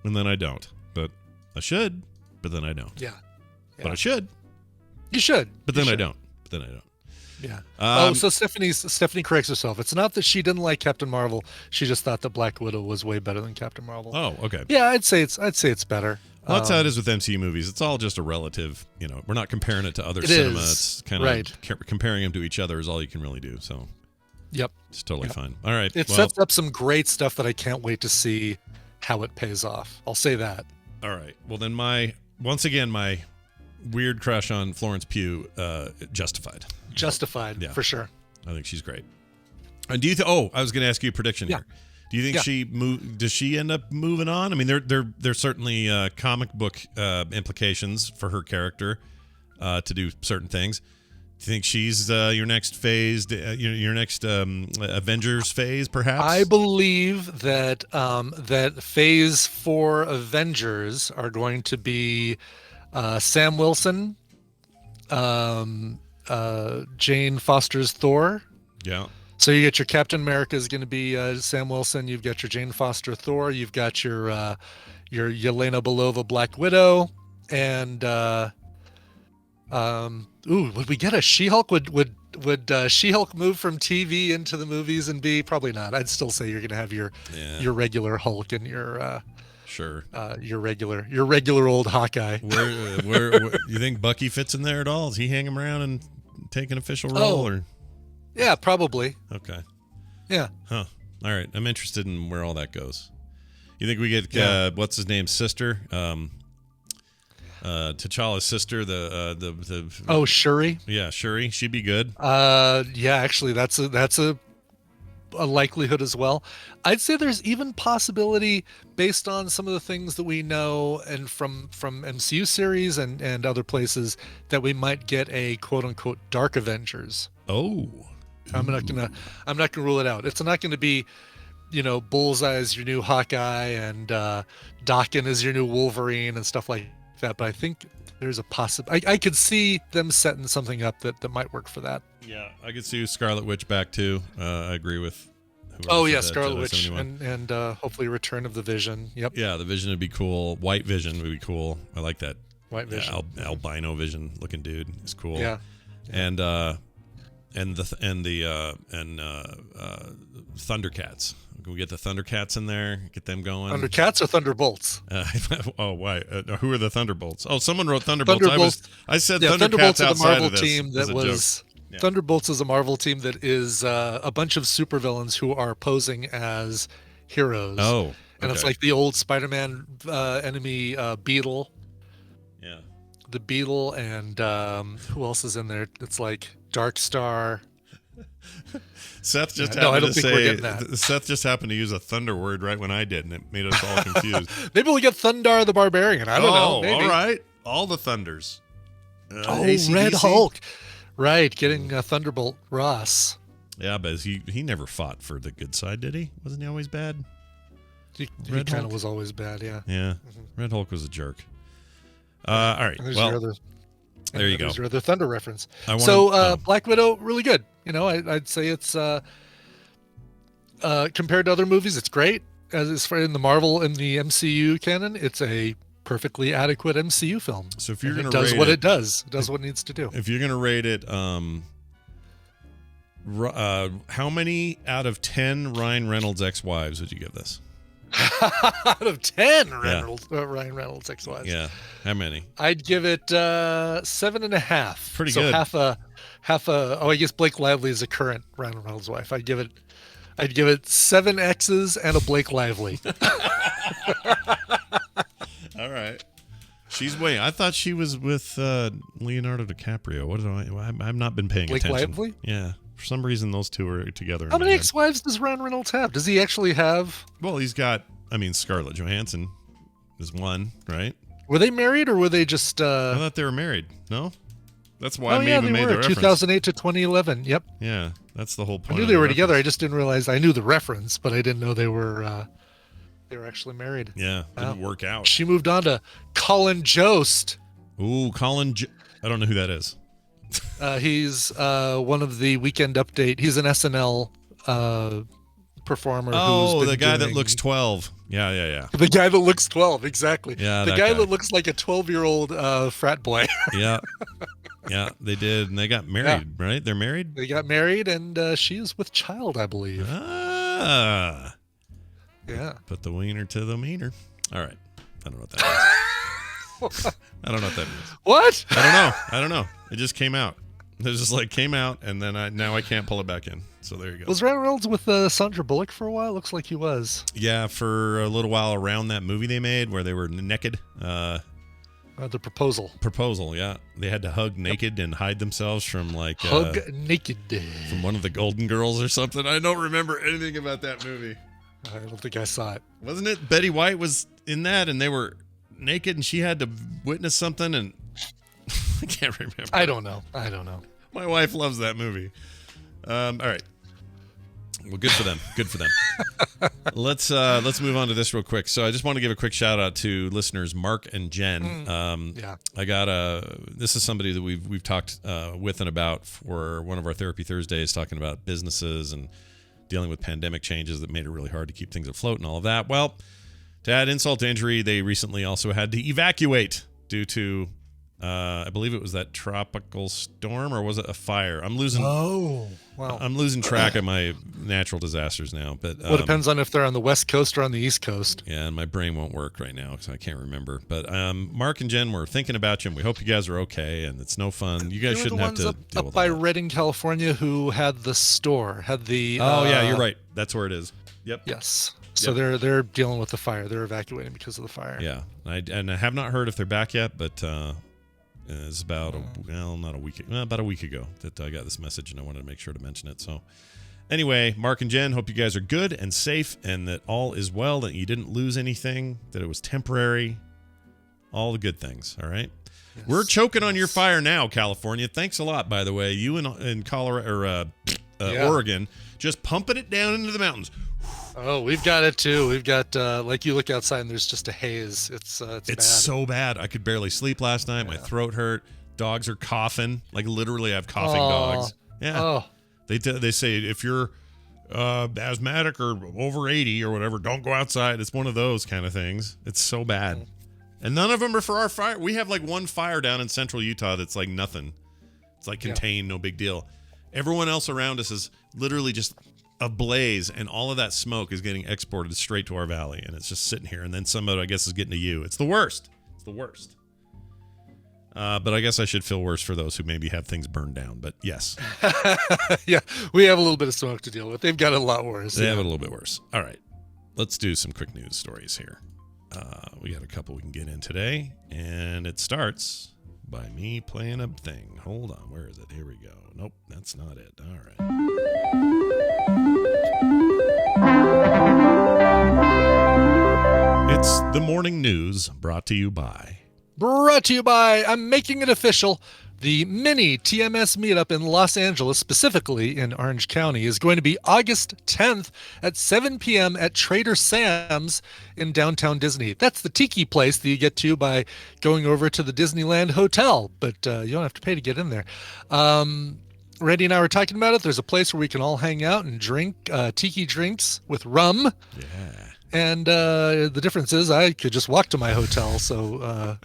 and then I don't. But I should, but then I don't. Yeah. But I should, You should. but then I don't. But then I don't. Yeah. So Stephanie corrects herself. It's not that she didn't like Captain Marvel. She just thought that Black Widow was way better than Captain Marvel. Oh, okay. Yeah, I'd say it's better. Well, that's how it is with MCU movies. It's all just a relative, we're not comparing it to other It cinema. is. It's kind Right. of comparing them to each other is all you can really do. So Yep. it's totally fine. All right. It well, sets up some great stuff that I can't wait to see how it pays off. I'll say that. all right. Well, then once again, my weird crush on Florence Pugh, justified. Justified, Yeah. for sure. I think she's great. And do you I was going to ask you a prediction here. Do you think does she end up moving on? I mean, there's certainly comic book implications for her character to do certain things. Do you think she's your next phase, your next Avengers phase, perhaps? I believe that that Phase 4 Avengers are going to be Sam Wilson, Jane Foster's Thor. Yeah. So you get your Captain America is going to be Sam Wilson. You've got your Jane Foster Thor. You've got your Yelena Belova Black Widow, and would we get a She-Hulk? Would She-Hulk move from TV into the movies and be probably not? I'd still say you're going to have your regular Hulk and your Sure. your regular old Hawkeye. Where you think Bucky fits in there at all? Does he hang around and take an official role or? Yeah, probably. Okay. Yeah. Huh. All right. I'm interested in where all that goes. You think we get what's his name, sister? T'Challa's sister, the Shuri. Yeah, Shuri. She'd be good. Yeah, actually, that's a likelihood as well. I'd say there's even possibility based on some of the things that we know and from MCU series and other places that we might get a quote unquote Dark Avengers. Oh. I'm not gonna rule it out. It's not gonna be, Bullseye as your new Hawkeye and Daken as your new Wolverine and stuff like that. But I think there's a I could see them setting something up that might work for that. Yeah, I could see Scarlet Witch back too. I agree with. Oh yeah, Scarlet Witch and hopefully Return of the Vision. Yep. Yeah, the Vision would be cool. White Vision would be cool. I like that. White Vision. Albino Vision looking dude is cool. Yeah. And Thundercats. Can we get the Thundercats in there? Get them going. Thundercats or Thunderbolts? Why? Who are the Thunderbolts? Oh, someone wrote Thunderbolts. I said Thundercats Thunderbolts outside is a Marvel of this. team that was. Yeah. Thunderbolts is a Marvel team that is a bunch of supervillains who are posing as heroes. Oh, okay. And it's like the old Spider-Man enemy Beetle. Yeah. The Beetle and who else is in there? It's like Dark Star. Seth just Seth just happened to use a thunder word right when I did, and it made us all confused. Maybe we'll get Thundar the Barbarian. I don't know. Maybe. All right. All the Thunders. AC/DC. Red Hulk. Right, getting Thunderbolt Ross. Yeah, but he never fought for the good side, did he? Wasn't he always bad? He kind of was always bad, yeah. Yeah, Red Hulk was a jerk. All right, there you go. There's your other Thunder reference. Black Widow, really good. I'd say it's compared to other movies, it's great. As for in the Marvel and the MCU canon, it's a perfectly adequate MCU film. So if you're going to rate it does what it needs to do. If you're going to rate it, how many out of 10 Ryan Reynolds ex-wives would you give this? Out of 10 Ryan Reynolds ex-wives. Yeah. How many? I'd give it 7.5. Pretty good. So I guess Blake Lively is a current Ryan Reynolds' wife. I'd give it 7 X's and a Blake Lively. All right. I thought she was with Leonardo DiCaprio. What do I've not been paying Blake attention. Lively? Yeah. For some reason, those two are together. How many ex-wives does Ryan Reynolds have? Does he actually have? Well, he's got, Scarlett Johansson is one, right? Were they married or were they just... I thought they were married. No? That's why I they made were. the reference. 2008 to 2011. Yep. Yeah, that's the whole point. I knew they were together. I just didn't realize. I knew the reference, but I didn't know they were actually married. Yeah, didn't work out. She moved on to Colin Jost. Ooh, I don't know who that is. He's one of the Weekend Update. He's an SNL performer. Oh, the guy that looks 12. Yeah. The guy that looks 12, exactly. Yeah, the guy that looks like a 12-year-old frat boy. Yeah. Yeah, they did, and they got married, right? They're married? They got married, and she is with child, I believe. Ah. Yeah. Put the wiener to the meaner. All right. I don't know what that means. I don't know what that means. What? I don't know. It just came out. It just came out, and then now I can't pull it back in. So there you go. Was Ryan Reynolds with Sandra Bullock for a while? Looks like he was. Yeah, for a little while around that movie they made where they were naked. The Proposal. Proposal, yeah. They had to hug naked and hide themselves from hug naked from one of the Golden Girls or something. I don't remember anything about that movie. I don't think I saw it. Wasn't it Betty White was in that and they were naked and she had to witness something and I can't remember. I don't know. My wife loves that movie. All right. Well, good for them. Let's move on to this real quick. So I just want to give a quick shout out to listeners Mark and Jen. I got this is somebody that we've talked with and about for one of our Therapy Thursdays, talking about businesses and dealing with pandemic changes that made it really hard to keep things afloat and all of that. Well, to add insult to injury, they recently also had to evacuate due to I believe it was that tropical storm, or was it a fire? I'm losing track of my natural disasters now. But well, it depends on if they're on the West Coast or on the East Coast. Yeah, and my brain won't work right now because I can't remember. But Mark and Jen, we're thinking about you, and we hope you guys are okay. And it's no fun. You guys shouldn't have to deal with by that. Redding, California, who had the store, had the. Oh yeah, you're right. That's where it is. Yep. Yes. So they're dealing with the fire. They're evacuating because of the fire. Yeah, and I have not heard if they're back yet, but. It's about about a week ago that I got this message, and I wanted to make sure to mention it. So anyway, Mark and Jen, hope you guys are good and safe and that all is well, that you didn't lose anything, that it was temporary, all the good things. All right. Yes. We're choking on your fire now, California. Thanks a lot, by the way. You in Colorado or Oregon, just pumping it down into the mountains. Oh, we've got it too. We've got you look outside and there's just a haze. It's bad. So bad. I could barely sleep last night. My throat hurt. Dogs are coughing. Like literally, I have coughing dogs. Yeah. Oh. They say if you're asthmatic or over 80 or whatever, don't go outside. It's one of those kind of things. It's so bad. And none of them are for our fire. We have one fire down in central Utah that's like nothing. It's contained, no big deal. Everyone else around us is literally just ablaze, and all of that smoke is getting exported straight to our valley, and it's just sitting here, and then some of it, I guess, is getting to you. It's the worst. But I guess I should feel worse for those who maybe have things burned down, but yes. Yeah, we have a little bit of smoke to deal with. They've got it a lot worse. They have it a little bit worse. All right, let's do some quick news stories here. We got a couple we can get in today, and it starts by me playing a thing. Hold on, where is it? Here we go. Nope, that's not it. All right. It's the morning news brought to you by I'm making it official. The mini TMS meetup in Los Angeles, specifically in Orange County, is going to be August 10th at 7 p.m. at Trader Sam's in downtown Disney. That's the tiki place that you get to by going over to the Disneyland Hotel, but you don't have to pay to get in there. Randy and I were talking about it. There's a place where we can all hang out and drink tiki drinks with rum. Yeah. And the difference is I could just walk to my hotel, so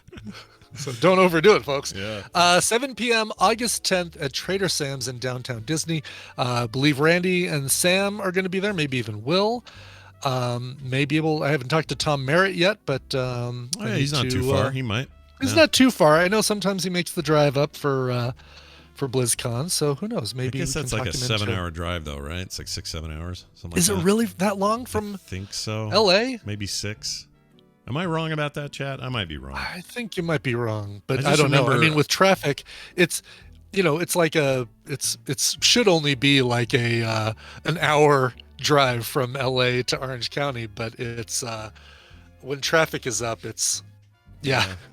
don't overdo it, folks. Yeah. 7 p.m. August 10th at Trader Sam's in downtown Disney. I believe Randy and Sam are going to be there, maybe even Will. I haven't talked to Tom Merritt yet, but he's not too far. He might. He's not too far. I know sometimes he makes the drive up for for BlizzCon. So who knows? Maybe I guess we that's can like a talk him into- 7-hour drive, though, right? It's like 6-7 hours. Something Is like it that. really that long from I think so. LA? Maybe 6. Am I wrong about that, Chad? I might be wrong. I think you might be wrong, but I I just don't know. I remember- mean, with traffic, it's it's like it's should only be like an hour drive from LA to Orange County, but it's when traffic is up, it's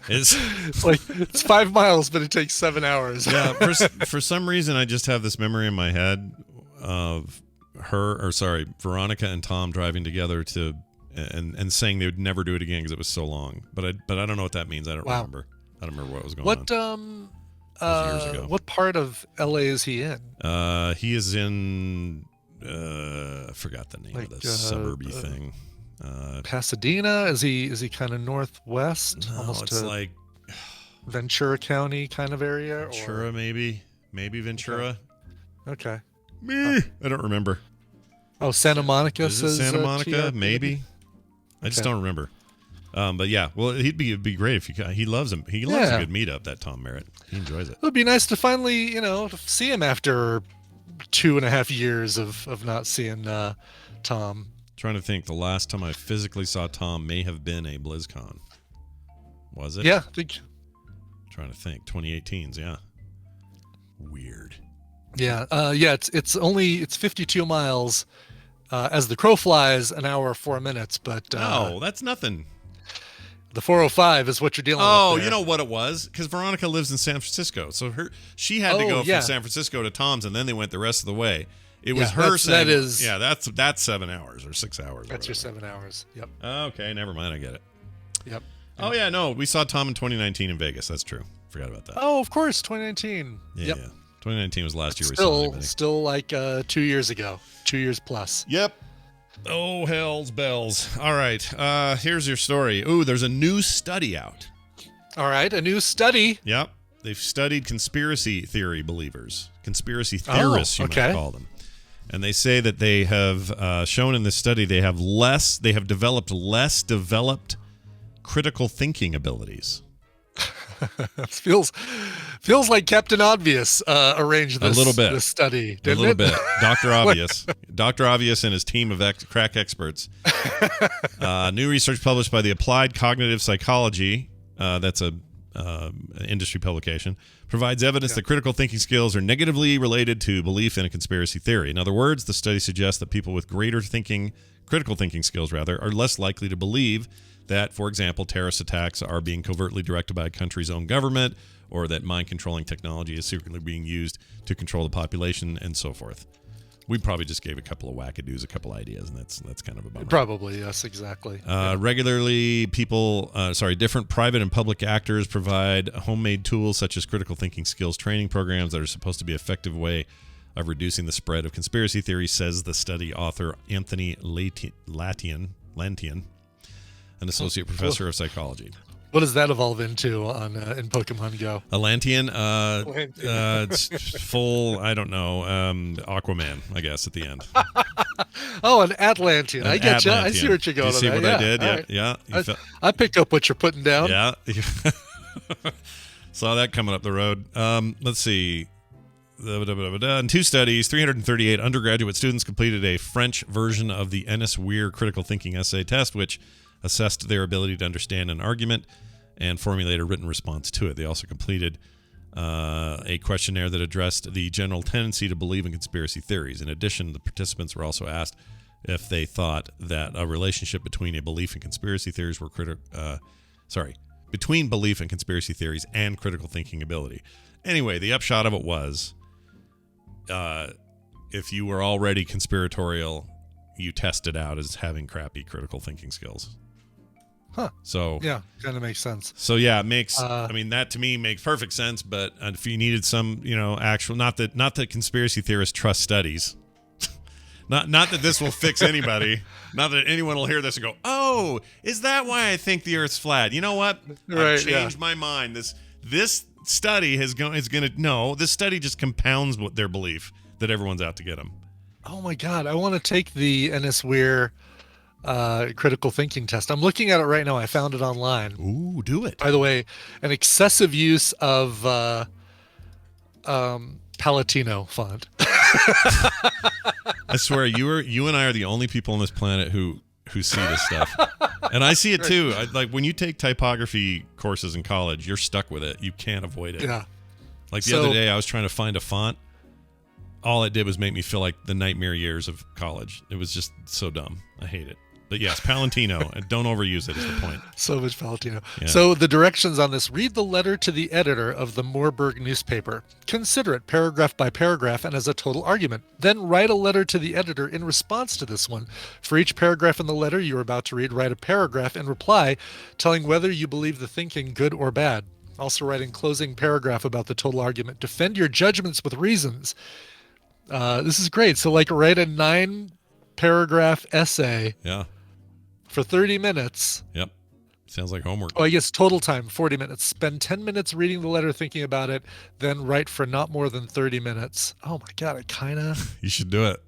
It's it's like it's 5 miles, but it takes 7 hours. yeah. For some reason, I just have this memory in my head of Veronica and Tom driving together to and saying they would never do it again because it was so long. But I don't know what that means. I don't remember. I don't remember what was going on. Years ago. What part of LA is he in? He is in I forgot the name of this suburby thing. Pasadena? Is he kind of northwest? No, almost it's to like Ventura County kind of area? Ventura, maybe Ventura. Okay. Me, I don't remember. Oh, Santa Monica Is it says Santa Monica? TRP? Maybe. I just don't remember. But yeah, well, it'd be great if he loves him. He loves a good meetup. That Tom Merritt, he enjoys it. It would be nice to finally, to see him after 2.5 years of not seeing Tom. Trying to think, the last time I physically saw Tom may have been a BlizzCon. Was it? Yeah, I think. Trying to think, 2018's, yeah. Weird. Yeah, it's 52 miles. As the crow flies, an hour 4 minutes, but No, that's nothing. the 405 is what you're dealing with. Oh, there. you know what it was? Because Veronica lives in San Francisco, so she had to go from San Francisco to Tom's, and then they went the rest of the way. It was her saying, that's 7 hours or 6 hours. That's your 7 hours. Yep. Okay, never mind. I get it. Yep. Oh yeah, no, we saw Tom in 2019 in Vegas. That's true. Forgot about that. Oh, of course, 2019. Yeah, Yep. yeah. 2019 was last year we saw anybody. Still like 2 years ago. 2 years plus. Yep. Oh, hell's bells. All right. Here's your story. Ooh, there's a new study out. All right, a new study. Yep. They've studied conspiracy theory believers. Conspiracy theorists, you might call them. And they say that they have shown in this study they have developed less developed critical thinking abilities. feels like Captain Obvious arranged this, a little bit. This study, didn't a little it? bit. Dr. Obvious. Dr. Obvious and his team of crack experts. New research published by the Applied Cognitive Psychology, that's a industry publication, provides evidence that critical thinking skills are negatively related to belief in a conspiracy theory. In other words, the study suggests that people with greater critical thinking skills, are less likely to believe that, for example, terrorist attacks are being covertly directed by a country's own government, or that mind-controlling technology is secretly being used to control the population, and so forth. We probably just gave a couple of wackadoos a couple ideas, and that's kind of a bummer. Probably, yes, exactly. Regularly, different private and public actors provide homemade tools such as critical thinking skills training programs that are supposed to be an effective way of reducing the spread of conspiracy theories, says the study author Anthony Lantian, an associate professor of psychology. What does that evolve into in Pokemon Go? A Lantian, it's full, I don't know, Aquaman, I guess, at the end. Oh, an Atlantean. I get you. I see what you're going on. You see what I did? Right. Yeah. I picked up what you're putting down. Yeah. Saw that coming up the road. Let's see. In 2 studies, 338 undergraduate students completed a French version of the Anus Beetles critical thinking essay test, which assessed their ability to understand an argument and formulate a written response to it. They also completed a questionnaire that addressed the general tendency to believe in conspiracy theories. In addition, the participants were also asked if they thought that a relationship between a belief in conspiracy theories between belief in conspiracy theories and critical thinking ability. Anyway, the upshot of it was, if you were already conspiratorial, you tested out as having crappy critical thinking skills. Huh. So yeah, kind of makes sense. So yeah, it makes. That to me makes perfect sense. But if you needed some, actual, not that conspiracy theorists trust studies, not that this will fix anybody, not that anyone will hear this and go, "Oh, is that why I think the Earth's flat?" You know what? I've changed my mind. This study is going to no. This study just compounds their belief that everyone's out to get them. Oh my God, I want to take the Anus Beetles critical thinking test. I'm looking at it right now. I found it online. Ooh, do it. By the way, an excessive use of Palatino font. I swear, you and I are the only people on this planet who see this stuff, and I see it too. Like when you take typography courses in college, you're stuck with it. You can't avoid it. Yeah. Like the other day, I was trying to find a font. All it did was make me feel like the nightmare years of college. It was just so dumb. I hate it. But yes, Palantino, and don't overuse it is the point. So much Palantino. Yeah. So the directions on this: read the letter to the editor of the Moorburg newspaper. Consider it paragraph by paragraph and as a total argument. Then write a letter to the editor in response to this one. For each paragraph in the letter you are about to read, write a paragraph in reply, telling whether you believe the thinking good or bad. Also write in closing paragraph about the total argument. Defend your judgments with reasons. This is great. So like write a 9-paragraph essay. Yeah. For 30 minutes. Yep. Sounds like homework. Oh, I guess total time, 40 minutes. Spend 10 minutes reading the letter, thinking about it, then write for not more than 30 minutes. Oh my God, I kind of... You should do it.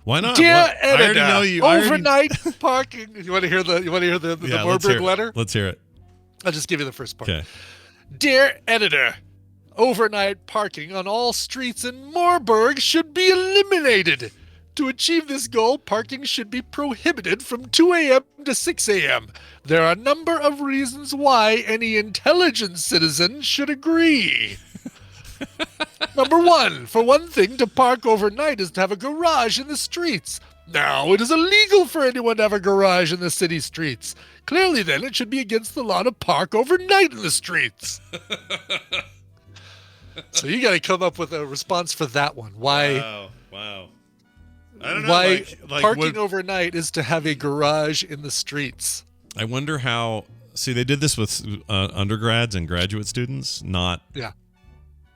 Why not? Dear editor, I already know you. Overnight parking. You want to hear the Moorburg letter? Let's hear it. I'll just give you the first part. Okay. Dear editor, overnight parking on all streets in Moorburg should be eliminated. To achieve this goal, parking should be prohibited from 2 a.m. to 6 a.m. There are a number of reasons why any intelligent citizen should agree. Number 1, for one thing, to park overnight is to have a garage in the streets. Now, it is illegal for anyone to have a garage in the city streets. Clearly, then, it should be against the law to park overnight in the streets. So you got to come up with a response for that one. Why? Wow. I don't know. Why parking overnight is to have a garage in the streets. I wonder how. See, they did this with undergrads and graduate students, not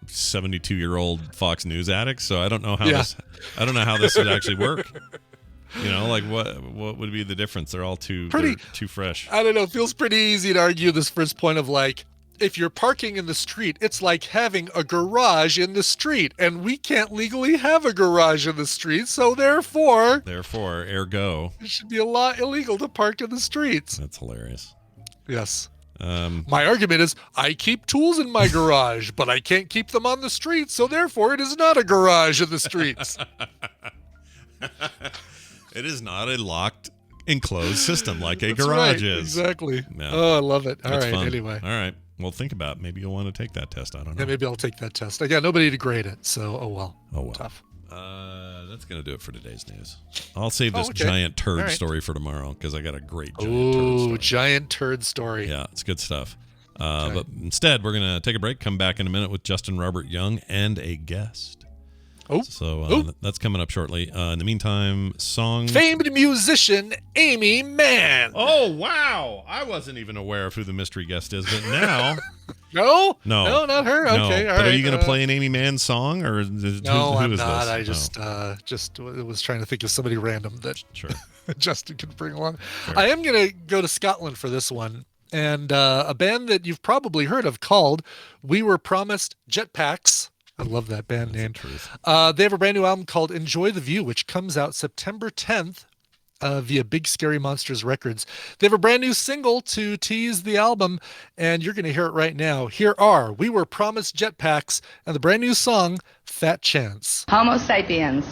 72-year-old Fox News addicts. So I don't know how this. I don't know how this would actually work. You know, like what would be the difference? They're all too fresh. I don't know. It feels pretty easy to argue this first point of like, if you're parking in the street, it's like having a garage in the street, and we can't legally have a garage in the street, so therefore, ergo, it should be a law illegal to park in the streets. That's hilarious. Yes. My argument is, I keep tools in my garage, but I can't keep them on the street, so therefore it is not a garage in the streets. It is not a locked, enclosed system like a That's garage right, is. Exactly. Yeah. Oh, I love it. All That's right, fun. Anyway. All right. Well, think about it. Maybe you'll want to take that test. I don't know. Yeah, maybe I'll take that test. I got nobody to grade it, so oh well. Tough. That's going to do it for today's news. I'll save this giant turd story for tomorrow because I got a great giant turd story. Giant turd story. Yeah, it's good stuff. But instead, we're going to take a break, come back in a minute with Justin Robert Young and a guest. So that's coming up shortly. In the meantime, famed musician Emmy Man. Oh, wow. I wasn't even aware of who the mystery guest is, but now... No, not her. No. Okay, all but right. Are you going to play an Amy Man song, or no, who I'm is not. this? I just was trying to think of somebody random that Justin could bring along. Sure. I am going to go to Scotland for this one, and a band that you've probably heard of called We Were Promised Jetpacks. I love that band name. They have a brand new album called Enjoy the View, which comes out September 10th via Big Scary Monsters Records. They have a brand new single to tease the album, and you're going to hear it right now. Here are We Were Promised Jetpacks and the brand new song, Fat Chance. Homo sapiens,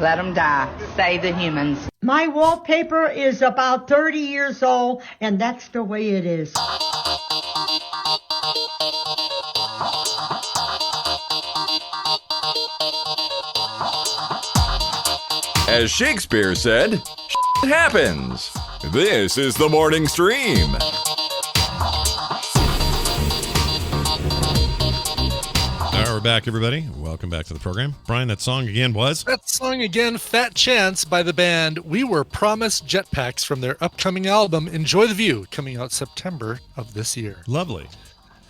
let them die. Save the humans. My wallpaper is about 30 years old, and that's the way it is. As Shakespeare said, "Shit happens." This is the morning stream. All right, we're back, everybody. Welcome back to the program. Brian, that song again was? That song again, Fat Chance, by the band We Were Promised Jetpacks from their upcoming album, Enjoy the View, coming out September of this year. Lovely.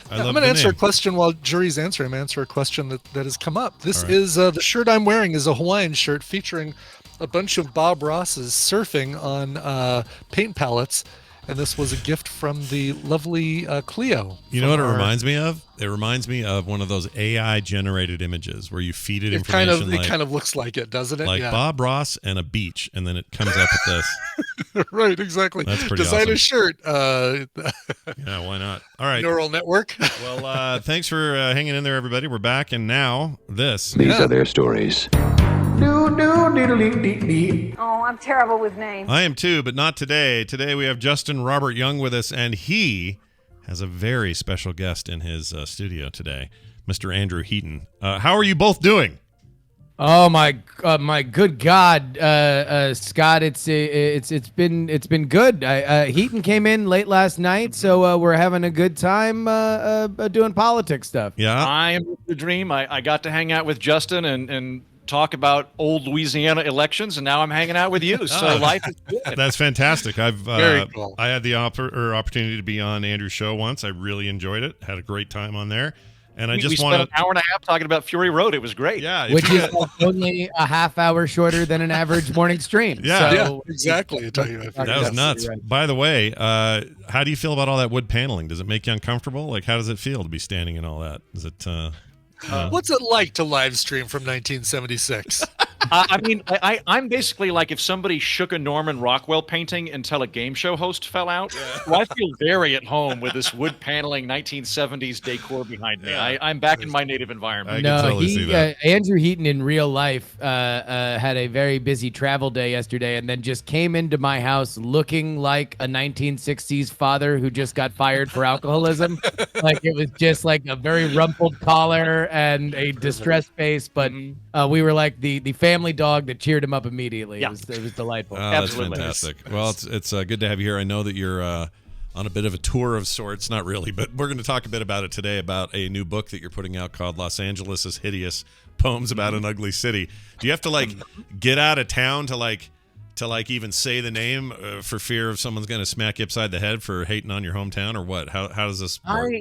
I'm going to answer a question while Jury's answering. I'm going to answer a question that has come up. This is the shirt I'm wearing is a Hawaiian shirt featuring a bunch of Bob Ross's surfing on paint palettes, and this was a gift from the lovely Cleo. You know what it reminds me of? It reminds me of one of those AI-generated images where you feed it information. It kind of looks like it, doesn't it? Like Bob Ross and a beach, and then it comes up with this. Right, exactly. That's pretty Design awesome. a shirt. Yeah, why not? All right. Neural network. Well, thanks for hanging in there, everybody. We're back, and now this. These are their stories. Oh, I'm terrible with names. I am too, but not today. Today we have Justin Robert Young with us, and he has a very special guest in his studio today, Mr. Andrew Heaton. How are you both doing? Oh my good God, Scott! It's been good. Heaton came in late last night, so we're having a good time doing politics stuff. Yeah, I'm the dream. I got to hang out with Justin and talk about old Louisiana elections, and now I'm hanging out with you. So life is good. That's fantastic. I've Very cool. I had the opportunity to be on Andrew's show once. I really enjoyed it. Had a great time on there. And I just we spent an hour and a half talking about Fury Road. It was great. Yeah, which is only a half hour shorter than an average morning stream. Yeah, Yeah, exactly. that was nuts. Right. By the way, how do you feel about all that wood paneling? Does it make you uncomfortable? Like, how does it feel to be standing in all that? Is it? What's it like to live stream from 1976? I mean, I'm basically like if somebody shook a Norman Rockwell painting until a game show host fell out. Well, I feel very at home with this wood paneling 1970s decor behind me. I'm back in my native environment. I can totally see that. Andrew Heaton in real life had a very busy travel day yesterday, and then just came into my house looking like a 1960s father who just got fired for alcoholism. Like it was just like a very rumpled collar and a distressed face, but we were like the family dog that cheered him up immediately. Yeah. It was delightful. Oh, that's fantastic. Well, it's good to have you here. I know that you're on a bit of a tour of sorts. Not really, but we're going to talk a bit about it today, about a new book that you're putting out called Los Angeles is Hideous, Poems About an Ugly City. Do you have to like get out of town to even say the name for fear of someone's going to smack you upside the head for hating on your hometown, or what? How does this work?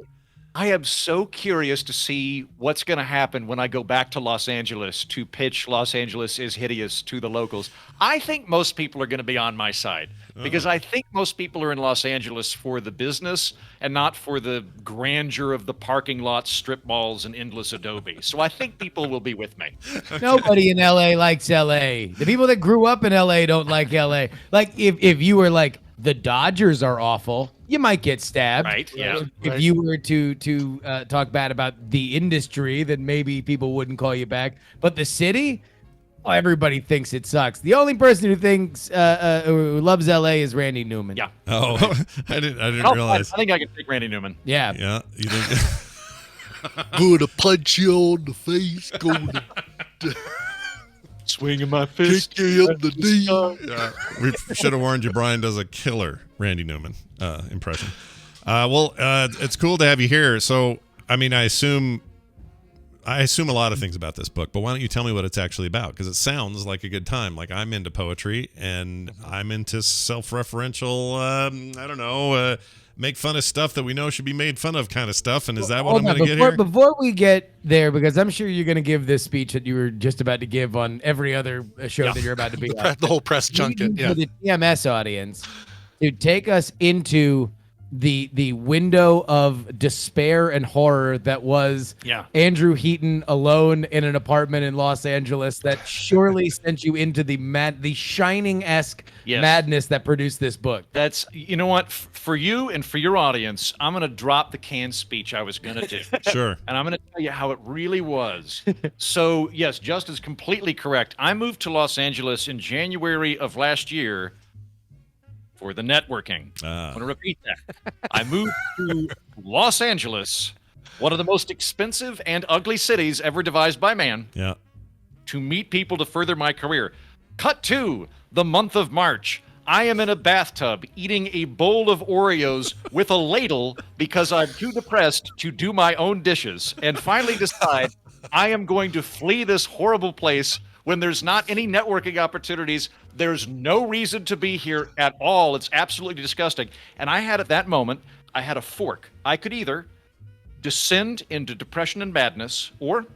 I am so curious to see what's going to happen when I go back to Los Angeles to pitch Los Angeles is Hideous to the locals. I think most people are going to be on my side because I think most people are in Los Angeles for the business and not for the grandeur of the parking lots, strip malls, and endless Adobe. So I think people will be with me. Nobody in LA likes LA. The people that grew up in LA don't like LA. Like if you were like, the Dodgers are awful, you might get stabbed. Right, yeah. If you were to talk bad about the industry, then maybe people wouldn't call you back. But the city, oh, everybody thinks it sucks. The only person who thinks who loves LA is Randy Newman. Yeah. Oh, I didn't realize. I think I can take Randy Newman. Yeah. Yeah, you think? Gonna punch you on the face. Gonna Swinging my fist. kick you in the knee. Yeah, we should have warned you. Brian does a killer Randy Newman impression. It's cool to have you here. So, I mean, I assume a lot of things about this book, but why don't you tell me what it's actually about? Because it sounds like a good time. Like, I'm into poetry and I'm into self-referential. I don't know. Make fun of stuff that we know should be made fun of kind of stuff. And is that what I'm going to get here? Before we get there, because I'm sure you're going to give this speech that you were just about to give on every other show that you're about to be on. The whole press junket. Yeah. For the TMS audience, to take us into the window of despair and horror that was Andrew Heaton alone in an apartment in Los Angeles that surely sent you into the Shining-esque madness that produced this book. That's, you know what, for you and for your audience, I'm going to drop the canned speech I was going to do. Sure. And I'm going to tell you how it really was. So, yes, Justin's completely correct. I moved to Los Angeles in January of last year for the networking. I want to repeat that. I moved to Los Angeles, one of the most expensive and ugly cities ever devised by man, to meet people to further my career. Cut to the month of March. I am in a bathtub eating a bowl of Oreos with a ladle because I'm too depressed to do my own dishes, and finally decide I am going to flee this horrible place when there's not any networking opportunities. There's no reason to be here at all. It's absolutely disgusting. And I had, at that moment, I had a fork. I could either descend into depression and madness, or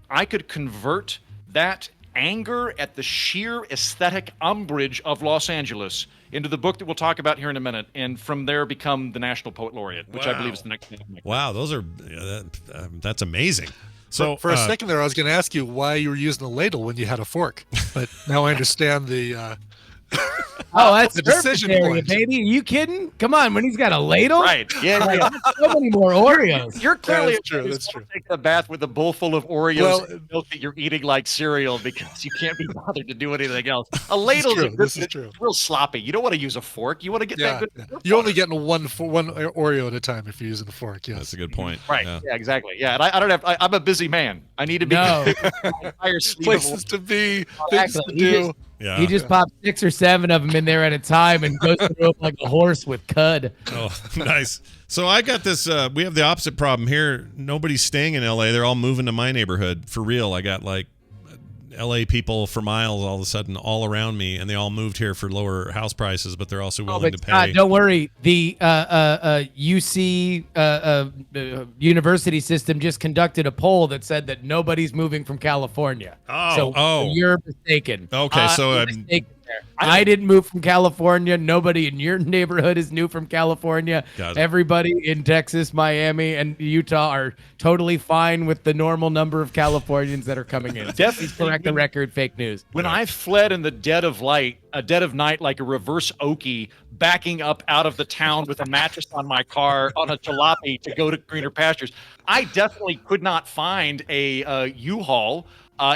I could convert that anger at the sheer aesthetic umbrage of Los Angeles into the book that we'll talk about here in a minute, and from there become the National Poet Laureate, which I believe is the next thing. Wow, those are that's amazing. So for a second there, I was going to ask you why you were using a ladle when you had a fork, but now I understand the Oh, that's the surface decision area, point. baby. Are you kidding? Come on, when he's got a ladle? Right. Yeah. Like, yeah. so many more Oreos. You're clearly That's true, that's true. taking a bath with a bowl full of Oreos Well- and milk that you're eating like cereal because you can't be bothered to do anything else. A ladle This is true. real sloppy. You don't want to use a fork. You want to get Yeah, that yeah. good. You're only getting one Oreo at a time if you're using a fork. Yes, That's a good point. Right. Yeah. Yeah, exactly. Yeah. And I don't have. I'm a busy man. I need to be No. entire sleeve of Places to be, things to Exactly. do. Yeah. He just pops 6 or 7 of them in there at a time and goes through them like a horse with cud. Oh, nice. So I got this. We have the opposite problem here. Nobody's staying in LA. They're all moving to my neighborhood. For real. I got like LA people for miles all of a sudden all around me, and they all moved here for lower house prices, but they're also willing to pay. Don't worry. The UC university system just conducted a poll that said that nobody's moving from California. So you're mistaken. Okay, so you're mistaken there. I didn't move from California. Nobody in your neighborhood is new from California. Got it. Everybody in Texas, Miami, and Utah are totally fine with the normal number of Californians that are coming in. Definitely. Please correct the record. Fake news. When I fled in the dead of night, like a reverse Okie, backing up out of the town with a mattress on my car on a jalopy to go to greener pastures, I definitely could not find a U-Haul.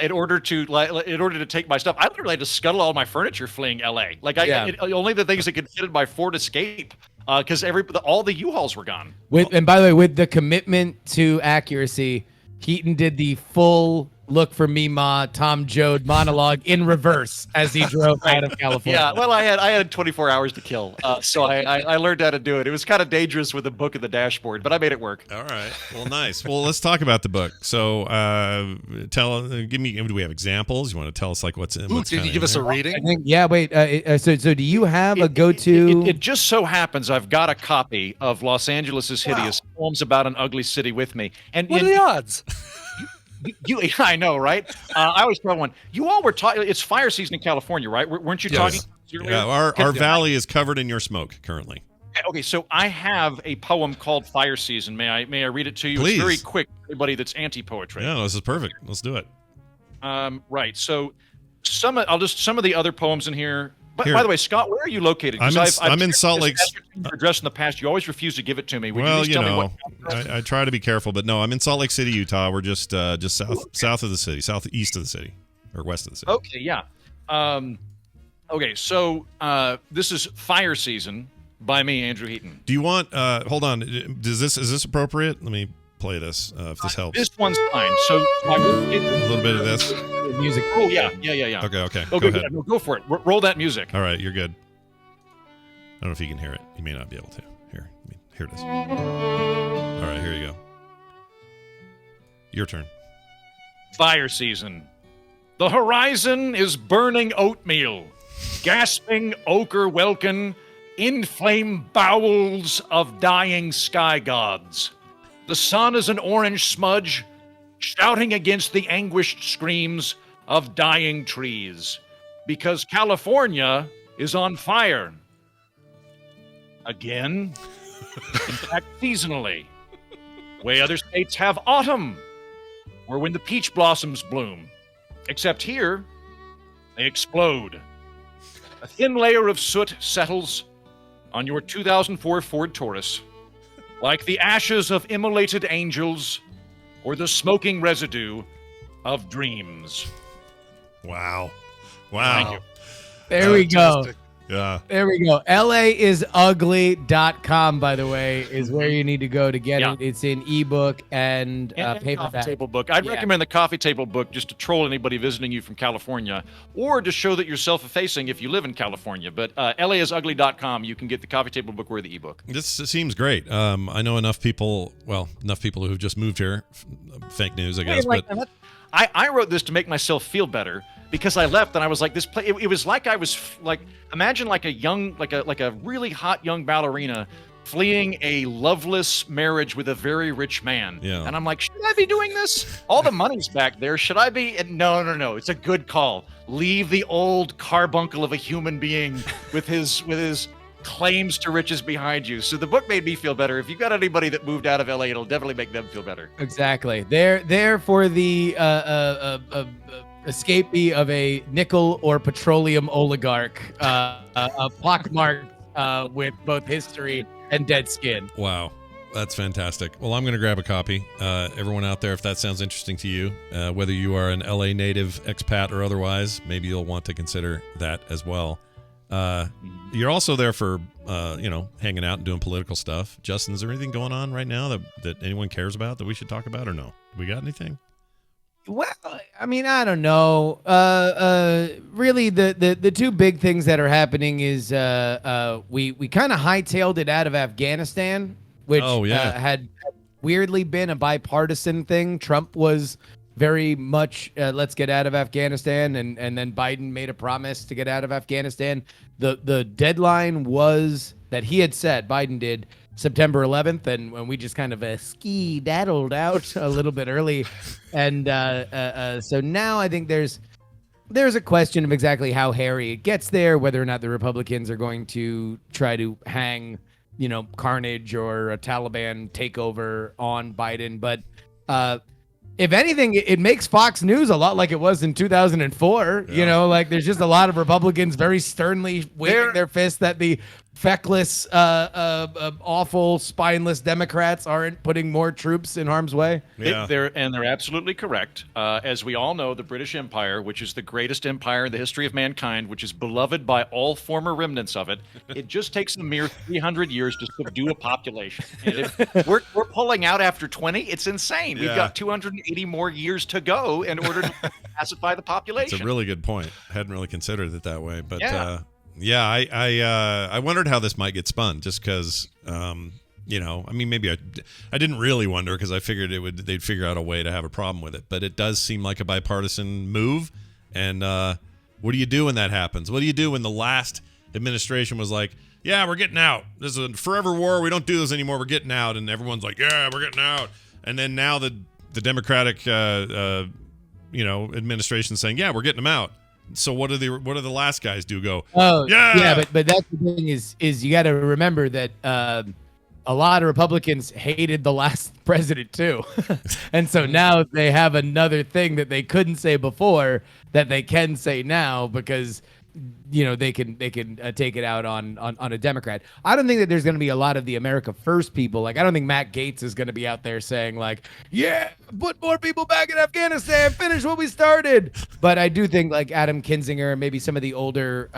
In order to take my stuff, I literally had to scuttle all my furniture fleeing LA. Like only the things that could fit in my Ford Escape, because all the U-Hauls were gone. And by the way, with the commitment to accuracy, Heaton did the full "Look for Me, Ma" Tom Joad monologue in reverse as he drove out of California. Yeah, well, I had 24 hours to kill, so I learned how to do it. It was kind of dangerous with a book in the dashboard, but I made it work. All right. Well, nice. Well, let's talk about the book. So, do we have examples? You want to tell us like what's in? Can you give us a reading? I think, yeah. Wait. So do you have a go-to? It just so happens I've got a copy of Los Angeles' Hideous Poems About an Ugly City with me. And What are the odds? I know, right? I always tell one. You all were talking. It's fire season in California, right? Weren't you talking? Yeah, our valley is covered in your smoke currently. Okay, so I have a poem called "Fire Season." May I read it to you? Please. It's very quick. Everybody that's anti-poetry. Yeah, this is perfect. Let's do it. Right. So some of the other poems in here. By the way, Scott, where are you located? I'm in Salt Lake. Your address in the past. You always refuse to give it to me. Would Well, you tell me what I try to be careful, but no, I'm in Salt Lake City, Utah. We're just south of the city, southeast of the city, or west of the city. Okay, yeah. Okay, so this is Fire Season by me, Andrew Heaton. Do you want? Hold on. Is this appropriate? Let me play this if this helps. This one's fine. So a little bit of this music. Oh yeah. Okay. Oh, go ahead. No, go for it. Roll that music. All right, you're good. I don't know if you can hear it. You may not be able to. Here it is. All right, here you go. Your turn. Fire Season. The horizon is burning oatmeal, gasping ochre welkin, inflamed bowels of dying sky gods. The sun is an orange smudge, shouting against the anguished screams of dying trees, because California is on fire. Again, in fact, seasonally. Way other states have autumn, or when the peach blossoms bloom. Except here, they explode. A thin layer of soot settles on your 2004 Ford Taurus, like the ashes of immolated angels or the smoking residue of dreams. Wow. Thank you. There we go. Yeah. There we go. LAisugly.com, by the way, is where you need to go to get it. It's in ebook and paperback. Coffee table book. I'd recommend the coffee table book just to troll anybody visiting you from California, or to show that you're self-effacing if you live in California. But LAisugly.com, you can get the coffee table book or the ebook. This seems great. I know enough people who've just moved here. Fake news, I guess. I wrote this to make myself feel better, because I left and I was like, this play. It was like I was like, imagine like a really hot young ballerina fleeing a loveless marriage with a very rich man. Yeah. And I'm like, should I be doing this? All the money's back there. Should I be? And no. It's a good call. Leave the old carbuncle of a human being with his claims to riches behind you. So the book made me feel better. If you got anybody that moved out of LA, it'll definitely make them feel better. Exactly. They're for the escapee of a nickel or petroleum oligarch, pockmarked with both history and dead skin. Wow. That's fantastic. Well, I'm going to grab a copy. Everyone out there, if that sounds interesting to you, whether you are an LA native, expat, or otherwise, maybe you'll want to consider that as well. You're also there for, hanging out and doing political stuff. Justin, is there anything going on right now that anyone cares about that we should talk about or no? We got anything? Well, I mean, I don't know. Really, the two big things that are happening is we kind of hightailed it out of Afghanistan, which had weirdly been a bipartisan thing. Trump was very much let's get out of Afghanistan, and then Biden made a promise to get out of Afghanistan. The deadline was that he had said, Biden did, September 11th, and when we just kind of ski-daddled out a little bit early. And so now I think there's a question of exactly how hairy it gets there, whether or not the Republicans are going to try to hang, carnage or a Taliban takeover on Biden. But if anything, it makes Fox News a lot like it was in 2004. Yeah. There's just a lot of Republicans very sternly waving their fists that the feckless, awful, spineless Democrats aren't putting more troops in harm's way. Yeah. They're absolutely correct. As we all know, the British Empire, which is the greatest empire in the history of mankind, which is beloved by all former remnants of it, it just takes a mere 300 years to subdue a population. And if we're pulling out after 20, it's insane. We've got 280 more years to go in order to pacify the population. It's a really good point. I hadn't really considered it that way, but I wondered how this might get spun, just because, maybe I didn't really wonder, because I figured they'd figure out a way to have a problem with it. But it does seem like a bipartisan move. And what do you do when that happens? What do you do when the last administration was like, yeah, we're getting out. This is a forever war. We don't do this anymore. We're getting out. And everyone's like, yeah, we're getting out. And then now the Democratic, administration saying, yeah, we're getting them out. So what do the last guys do? Go, yeah, but that's the thing is you got to remember that a lot of Republicans hated the last president too, and so now they have another thing that they couldn't say before that they can say now, because they can take it out on a Democrat. I don't think that there's going to be a lot of the America First people. I don't think Matt Gaetz is going to be out there saying put more people back in Afghanistan, finish what we started. But I do think Adam Kinzinger, maybe some of the older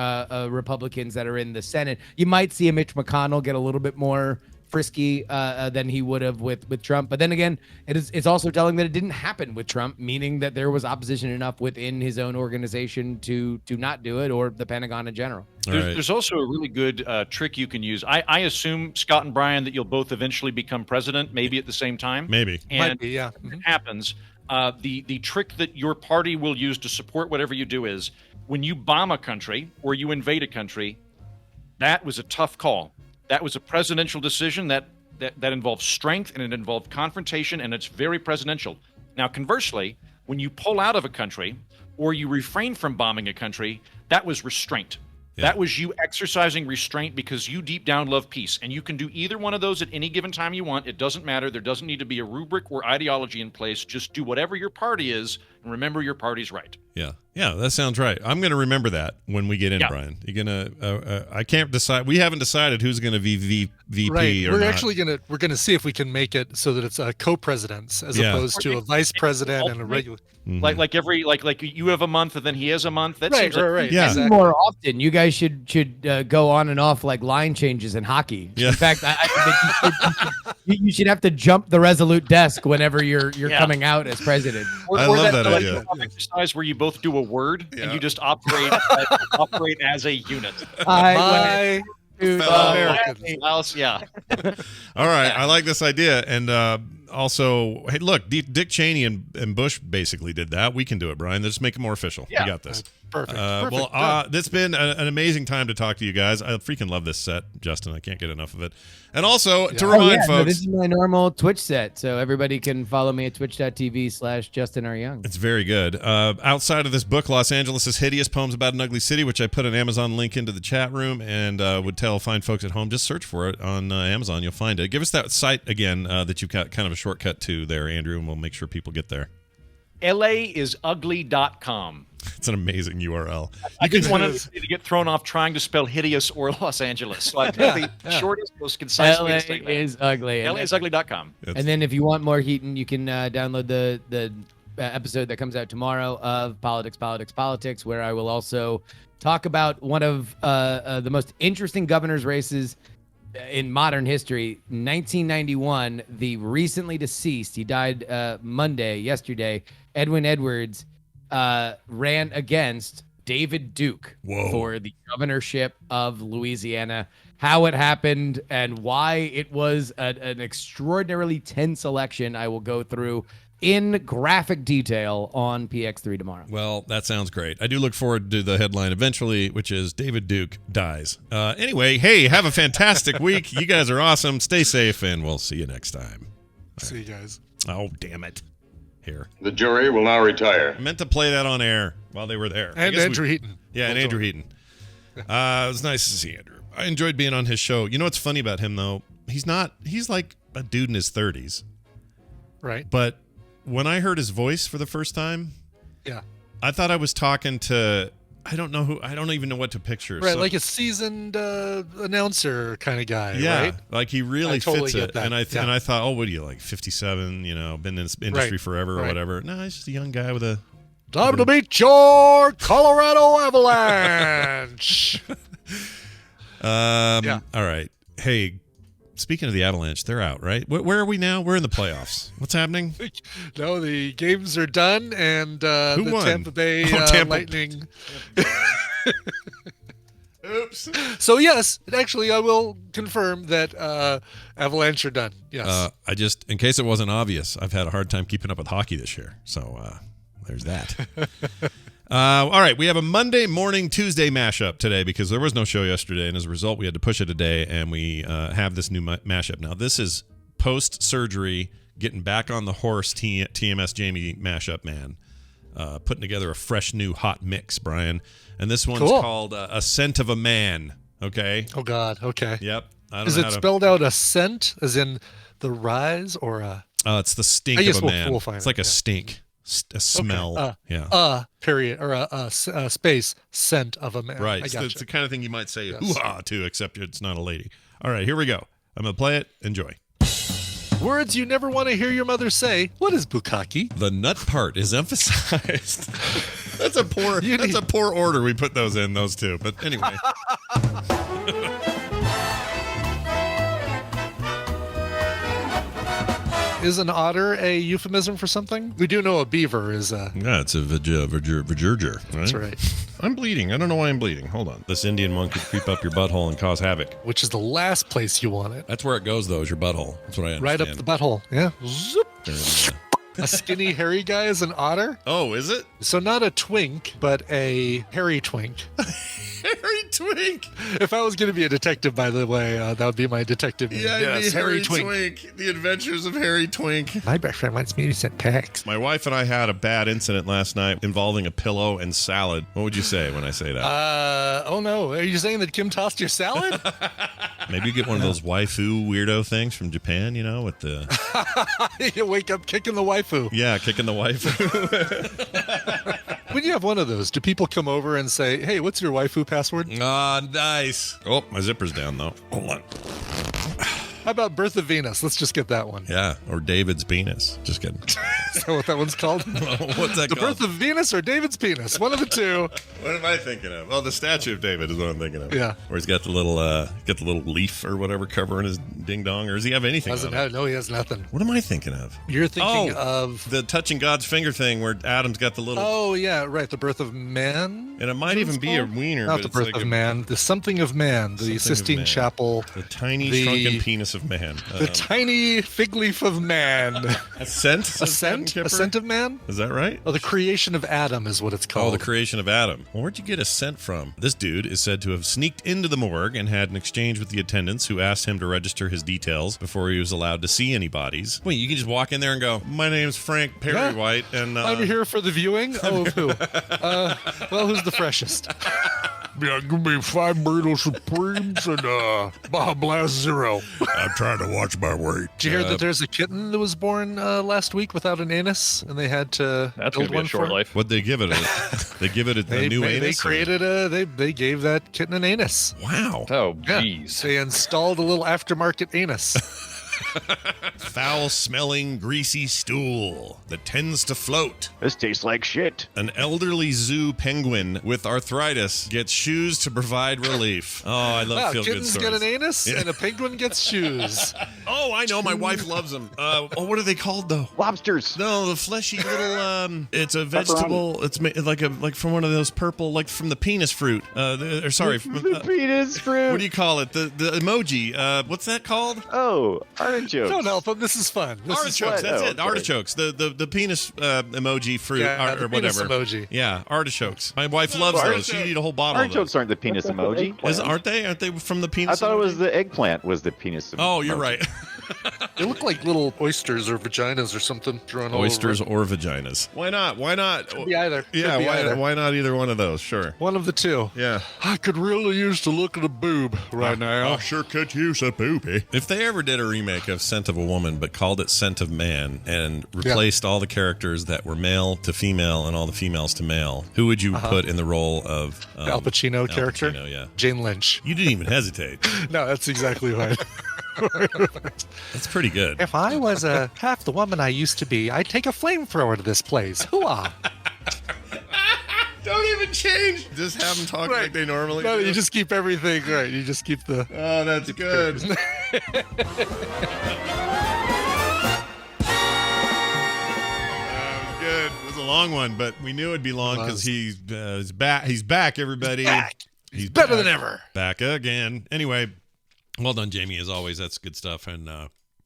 Republicans that are in the Senate, you might see a Mitch McConnell get a little bit more frisky than he would have with Trump. But then again, it's also telling that it didn't happen with Trump, meaning that there was opposition enough within his own organization to not do it, or the Pentagon in general. There's also a really good trick you can use. I assume, Scott and Brian, that you'll both eventually become president, maybe at the same time. Maybe. And might be, yeah. If it happens, the trick that your party will use to support whatever you do is, when you bomb a country or you invade a country, that was a tough call. That was a presidential decision that involves strength, and it involved confrontation, and it's very presidential. Now, conversely, when you pull out of a country or you refrain from bombing a country, that was restraint. Yeah. That was you exercising restraint because you deep down love peace. And you can do either one of those at any given time you want. It doesn't matter. There doesn't need to be a rubric or ideology in place. Just do whatever your party is, and remember your party's right. Yeah. Yeah, that sounds right. I'm going to remember that when we get in, Brian. You're going to I can't decide. We haven't decided who's going to be VP right. or we're not. Actually we're going to see if we can make it so that it's co-presidents as opposed to a vice president and a regular. Mm-hmm. Like you have a month and then he has a month. That right. Yeah. Exactly. More often, you guys should go on and off like line changes in hockey. Yeah. In fact, you should have to jump the resolute desk whenever you're coming out as president. I love that idea. Exercise where you both do a word and you just operate as a unit. Americans. Yeah. All right. I like this idea. And also, hey, look, Dick Cheney and Bush basically did that. We can do it, Brian. Let's make it more official. Yeah. We got this. Perfect. It's been an amazing time to talk to you guys. I freaking love this set, Justin. I can't get enough of it. And also, to remind folks... this is my normal Twitch set, so everybody can follow me at twitch.tv/Justin R. Young. It's very good. Outside of this book, Los Angeles is Hideous, Poems About an Ugly City, which I put an Amazon link into the chat room, and would tell fine folks at home, just search for it on Amazon. You'll find it. Give us that site again that you've got kind of a shortcut to there, Andrew, and we'll make sure people get there. laisugly.com. It's an amazing URL. I didn't want to get thrown off trying to spell hideous or Los Angeles. So I think the shortest, most concise way to say that. LA is ugly. laisugly.com. And then if you want more Heaton, you can download the episode that comes out tomorrow of Politics, where I will also talk about one of the most interesting governor's races in modern history. 1991, the recently deceased, he died yesterday, Edwin Edwards, ran against David Duke for the governorship of Louisiana. How it happened and why it was an extraordinarily tense election, I will go through in graphic detail on PX3 tomorrow. Well, that sounds great. I do look forward to the headline eventually, which is David Duke dies. Anyway, hey, have a fantastic week. You guys are awesome. Stay safe, and we'll see you next time. See you guys. Oh, damn it. Here. The jury will now retire. I meant to play that on air while they were there. And Andrew Heaton. Yeah, and Andrew Heaton. It was nice to see Andrew. I enjoyed being on his show. You know what's funny about him, though? He's like a dude in his 30s. Right. But when I heard his voice for the first time, I thought I was talking to, I don't even know what to picture. Right, like a seasoned announcer kind of guy, right? Like he really totally fits it. that. And I thought, oh, what are you, like 57, been in this industry forever or whatever. No, he's just a young guy with a... Time to meet your Colorado Avalanche. All right. Hey, speaking of the Avalanche, they're out, right? Where are we now? We're in the playoffs. What's happening? No, the games are done, and the won? Tampa Bay Tampa. Lightning. Oops. So, yes, actually, I will confirm that Avalanche are done. Yes. In case it wasn't obvious, I've had a hard time keeping up with hockey this year. So there's that. All right, we have a Monday morning, Tuesday mashup today because there was no show yesterday, and as a result, we had to push it a day, and we have this new mashup now. This is post-surgery, getting back on the horse TMS Jamie mashup man, putting together a fresh new hot mix, Brian. And this one's called A Scent of a Man, okay? Oh, God, okay. Yep. Is it spelled out ascent, as in the rise, or a... it's the stink of a man. It's like a stink. A smell, period, or a space scent of a man. Right, it's the kind of thing you might say hoo-ha to, except it's not a lady. All right, here we go. I'm going to play it. Enjoy. Words you never want to hear your mother say. What is bukkake? The nut part is emphasized. That's a poor order we put those two. But anyway. Is an otter a euphemism for something? We do know a beaver is a... Yeah, it's a vajurger, right? That's right. I'm bleeding. I don't know why I'm bleeding. Hold on. This Indian monk could creep up your butthole and cause havoc. Which is the last place you want it. That's where it goes, though, is your butthole. That's what I understand. Right up the butthole. Yeah. Zoop. A skinny, hairy guy is an otter? Oh, is it? So not a twink, but a hairy twink. Harry Twink. If I was going to be a detective, by the way, that would be my detective name. Yeah, yes, Harry Twink. The Adventures of Harry Twink. My best friend wants me to send text. My wife and I had a bad incident last night involving a pillow and salad. What would you say when I say that? Oh no. Are you saying that Kim tossed your salad? Maybe you get one of those waifu weirdo things from Japan, with the... You wake up kicking the waifu. Yeah, kicking the waifu. When you have one of those, do people come over and say, hey, what's your waifu password? Nice. Oh, my zipper's down, though. Hold on. How about Birth of Venus? Let's just get that one. Yeah, or David's penis. Just kidding. Is that what that one's called? What's that the called? Birth of Venus or David's penis? One of the two. What am I thinking of? Oh, the statue of David is what I'm thinking of. Yeah. Where he's got the little leaf or whatever covering his ding dong, or does he have anything? No, he has nothing. What am I thinking of? You're thinking of the touching God's finger thing, where Adam's got the little. Oh yeah, right. The birth of man. And it might even be a wiener. Not the birth of man. The something of man. The Sistine Chapel. The tiny shrunken penis of man. The tiny fig leaf of man. A scent? A scent? A scent of man? Is that right? Oh, the creation of Adam is what it's called. Oh, the creation of Adam. Well, where'd you get a scent from? This dude is said to have sneaked into the morgue and had an exchange with the attendants who asked him to register his details before he was allowed to see any bodies. Wait, you can just walk in there and go, my name's Frank Perry-White, and... I'm here for the viewing? Oh, of who? Well, who's the freshest? Yeah, give me 5 burrito supremes and Baja Blast Zero. I'm trying to watch my weight. Did you hear that there's a kitten that was born last week without an anus, and they had to That's build gonna be one a short for it? life. What'd they give it? They give it a new anus? They created they gave that kitten an anus. Wow. Oh, Yeah. jeez. They installed a little aftermarket anus. Foul-smelling, greasy stool that tends to float. This tastes like shit. An elderly zoo penguin with arthritis gets shoes to provide relief. Oh, I love Wow, feel-good kittens stories. get an anus, and a penguin gets shoes. Oh, I know. My wife loves them. What are they called, though? Lobsters. No, the fleshy little. It's a vegetable. It's like from one of those purple, like from the penis fruit. The penis fruit. What do you call it? The emoji. What's that called? Oh, artichokes. Don't help them. This is fun. Artichokes. That's it. Okay. Artichokes. The penis emoji fruit or penis whatever. emoji. Yeah, artichokes. My wife loves those. She'd eat a whole bottle of Artichokes those. aren't the penis emoji. Aren't they? Aren't they from the penis? I thought it was emoji? the eggplant was the penis emoji. Oh, you're right. They look like little oysters or vaginas or something drawn Oysters all over. or vaginas. Why not? Why not? Could be either. Yeah, Could be either. why not either one of those? Sure. One of the two. Yeah. I could really use to look at a boob right now. I sure could use a booby. If they ever did a remake of Scent of a Woman but called it Scent of Man and replaced all the characters that were male to female and all the females to male, who would you put in the role of Al Pacino character? Pacino, yeah. Jane Lynch. You didn't even hesitate. No, that's exactly right. That's pretty good. If I was half the woman I used to be, I'd take a flamethrower to this place. Hoo-ah. Don't even change. Just have them talk like they normally No, do. you just keep everything right. You just keep the... Oh, that's good. Good. It was a long one, but we knew it'd be long because he's back. He's back, everybody. He's better than ever. Back again. Anyway, well done, Jamie, as always. That's good stuff, and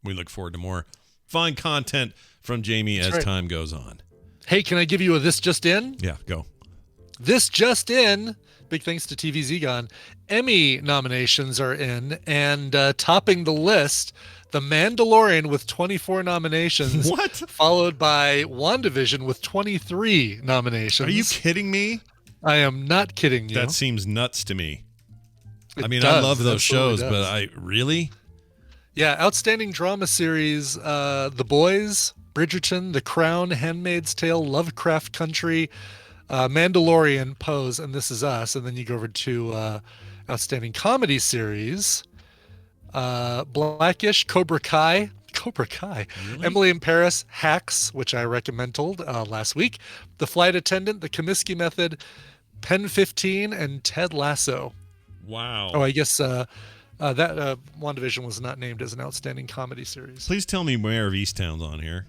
we look forward to more fine content from Jamie as time goes on. Hey, can I give you a This Just In? Yeah, go. This Just In, big thanks to TV Zegon, Emmy nominations are in, and topping the list, The Mandalorian with 24 nominations. What? Followed by WandaVision with 23 nominations. Are you kidding me? I am not kidding you. That seems nuts to me. I mean, does. I love those shows, Absolutely but does. I really? Yeah, outstanding drama series, The Boys, Bridgerton, The Crown, Handmaid's Tale, Lovecraft Country, Mandalorian, Pose, and This Is Us. And then you go over to outstanding comedy series, Blackish, Cobra Kai, really? Emily in Paris, Hacks, which I recommended last week, The Flight Attendant, The Comiskey Method, Pen 15, and Ted Lasso. Wow. Oh, I guess that WandaVision was not named as an outstanding comedy series. Please tell me Mayor of Easttown's on here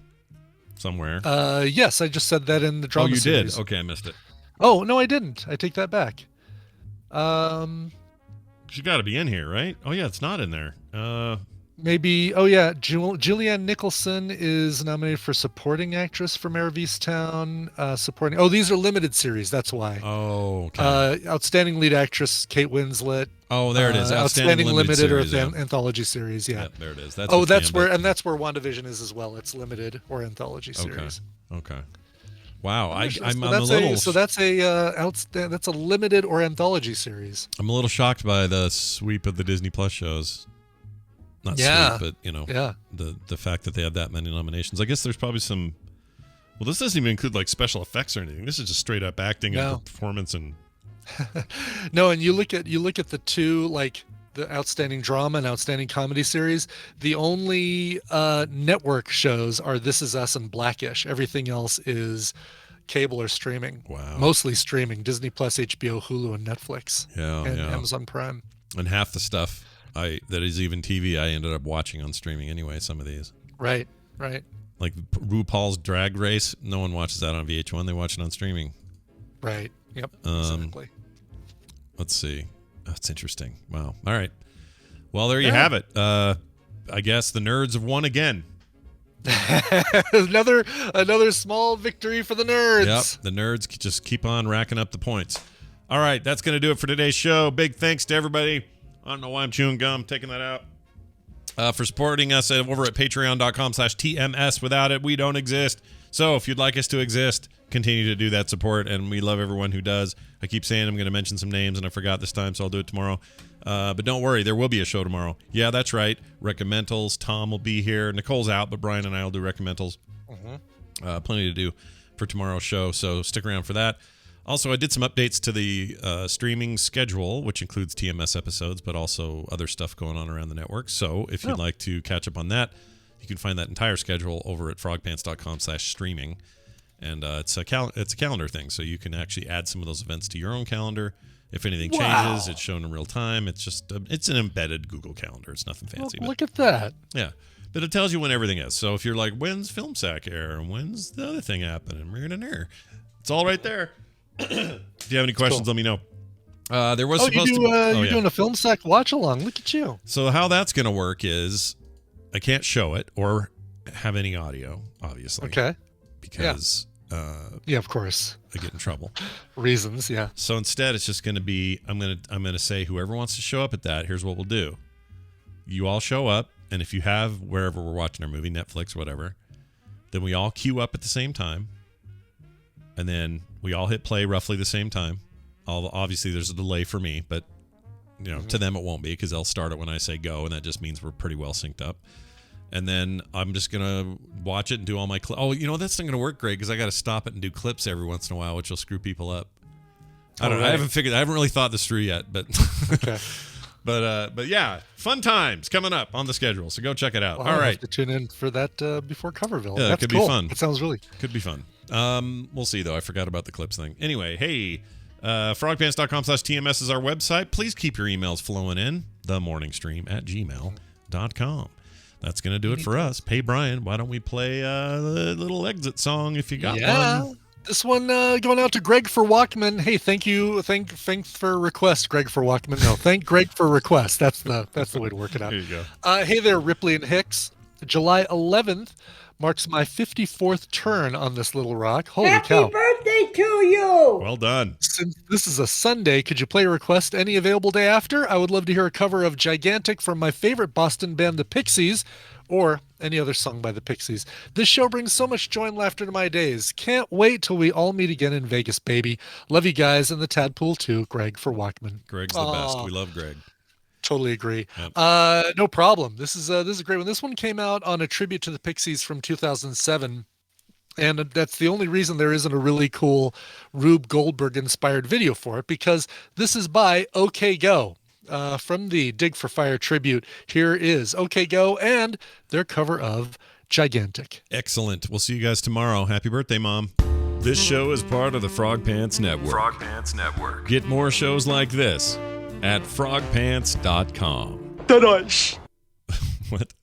somewhere. Yes, I just said that in the drama series. Did? Okay, I missed it. Oh, no, I didn't. I take that back. She's got to be in here, right? Oh, yeah, it's not in there. Maybe. Oh, yeah. Julianne Nicholson is nominated for supporting actress for Mayor of Easttown. Supporting. Oh, these are limited series. That's why. Oh, okay. Outstanding lead actress Kate Winslet. Oh, there it is. Outstanding limited series, or anthology series. Yeah. Yep, there it is. That's that's where WandaVision is as well. It's limited or anthology series. Okay. Wow, I'm a that's little. that's a limited or anthology series. I'm a little shocked by the sweep of the Disney Plus shows. Not sweep, but the fact that they have that many nominations. I guess there's probably some. Well, this doesn't even include like special effects or anything. This is just straight up acting and performance and. No, and you look at the two, like the outstanding drama and outstanding comedy series. The only network shows are This Is Us and Blackish. Everything else is cable or streaming. Wow. Mostly streaming. Disney Plus, HBO, Hulu, and Netflix. Yeah, and Amazon Prime. And half the stuff that is even TV, I ended up watching on streaming anyway. Some of these. Right. Like RuPaul's Drag Race, no one watches that on VH1. They watch it on streaming. Right. Yep. Exactly. Let's see. That's interesting. Wow. All right. Well, there you have it. I guess the nerds have won again. another small victory for the nerds. Yep. The nerds just keep on racking up the points. All right. That's going to do it for today's show. Big thanks to everybody. I don't know why I'm chewing gum, taking that out. for supporting us over at patreon.com/TMS. Without it, we don't exist. So if you'd like us to exist, continue to do that support, and we love everyone who does. I keep saying I'm going to mention some names, and I forgot this time, so I'll do it tomorrow. But don't worry, there will be a show tomorrow. Yeah, that's right. Recommendals. Tom will be here. Nicole's out, but Brian and I will do recommendals. Plenty to do for tomorrow's show, so stick around for that. Also, I did some updates to the streaming schedule, which includes TMS episodes, but also other stuff going on around the network. So if you'd like to catch up on that, you can find that entire schedule over at frogpants.com/streaming. And it's a calendar thing, so you can actually add some of those events to your own calendar. If anything changes, it's shown in real time. It's just it's an embedded Google Calendar. It's nothing fancy. Well, look at that. Yeah. But it tells you when everything is. So if you're like, when's Film Sack air? And when's the other thing happening? It's all right there. If you have any questions, let me know. There was supposed to be... you're doing a Film Sack watch-along. Look at you. So how that's going to work is I can't show it or have any audio, obviously. Okay. Because... of course. I get in trouble. Reasons, yeah. So instead, it's just going to be, I'm going to say, whoever wants to show up at that, here's what we'll do. You all show up, and if you have wherever we're watching our movie, Netflix, whatever, then we all queue up at the same time, and then we all hit play roughly the same time. Obviously, there's a delay for me, but to them it won't be because they'll start it when I say go, and that just means we're pretty well synced up. And then I'm just going to watch it and do all my clips. Oh, that's not going to work great because I got to stop it and do clips every once in a while, which will screw people up. I don't know. I haven't really thought this through yet, but okay. But yeah, fun times coming up on the schedule. So go check it out. Well, all I'll right. have to tune in for that before Coverville. Yeah, That's could cool. be fun. That sounds really could be fun. We'll see though. I forgot about the clips thing. Anyway, hey, frogpants.com/TMS is our website. Please keep your emails flowing in. themorningstream@gmail.com. That's going to do it for us. Hey, Brian, why don't we play the little exit song if you got one? This one going out to Greg for Walkman. Hey, thank you. Thanks for request, Greg for Walkman. No, thank Greg for request. That's the way to work it out. There you go. Hey there, Ripley and Hicks. July 11th marks my 54th turn on this little rock. Holy cow. Happy birthday to you! Well done. Since this is a Sunday, could you play a request any available day after? I would love to hear a cover of Gigantic from my favorite Boston band, the Pixies, or any other song by the Pixies. This show brings so much joy and laughter to my days. Can't wait till we all meet again in Vegas, baby. Love you guys and the Tadpool too. Greg for Walkman. Greg's the best. We love Greg. Totally agree. Yep. No problem. This is a great one. This one came out on a tribute to the Pixies from 2007. And that's the only reason there isn't a really cool Rube Goldberg inspired video for it, because this is by OK Go. From the Dig for Fire tribute, here is OK Go and their cover of Gigantic. Excellent. We'll see you guys tomorrow. Happy birthday, Mom. This show is part of the Frog Pants Network. Frog Pants Network. Get more shows like this at frogpants.com. What?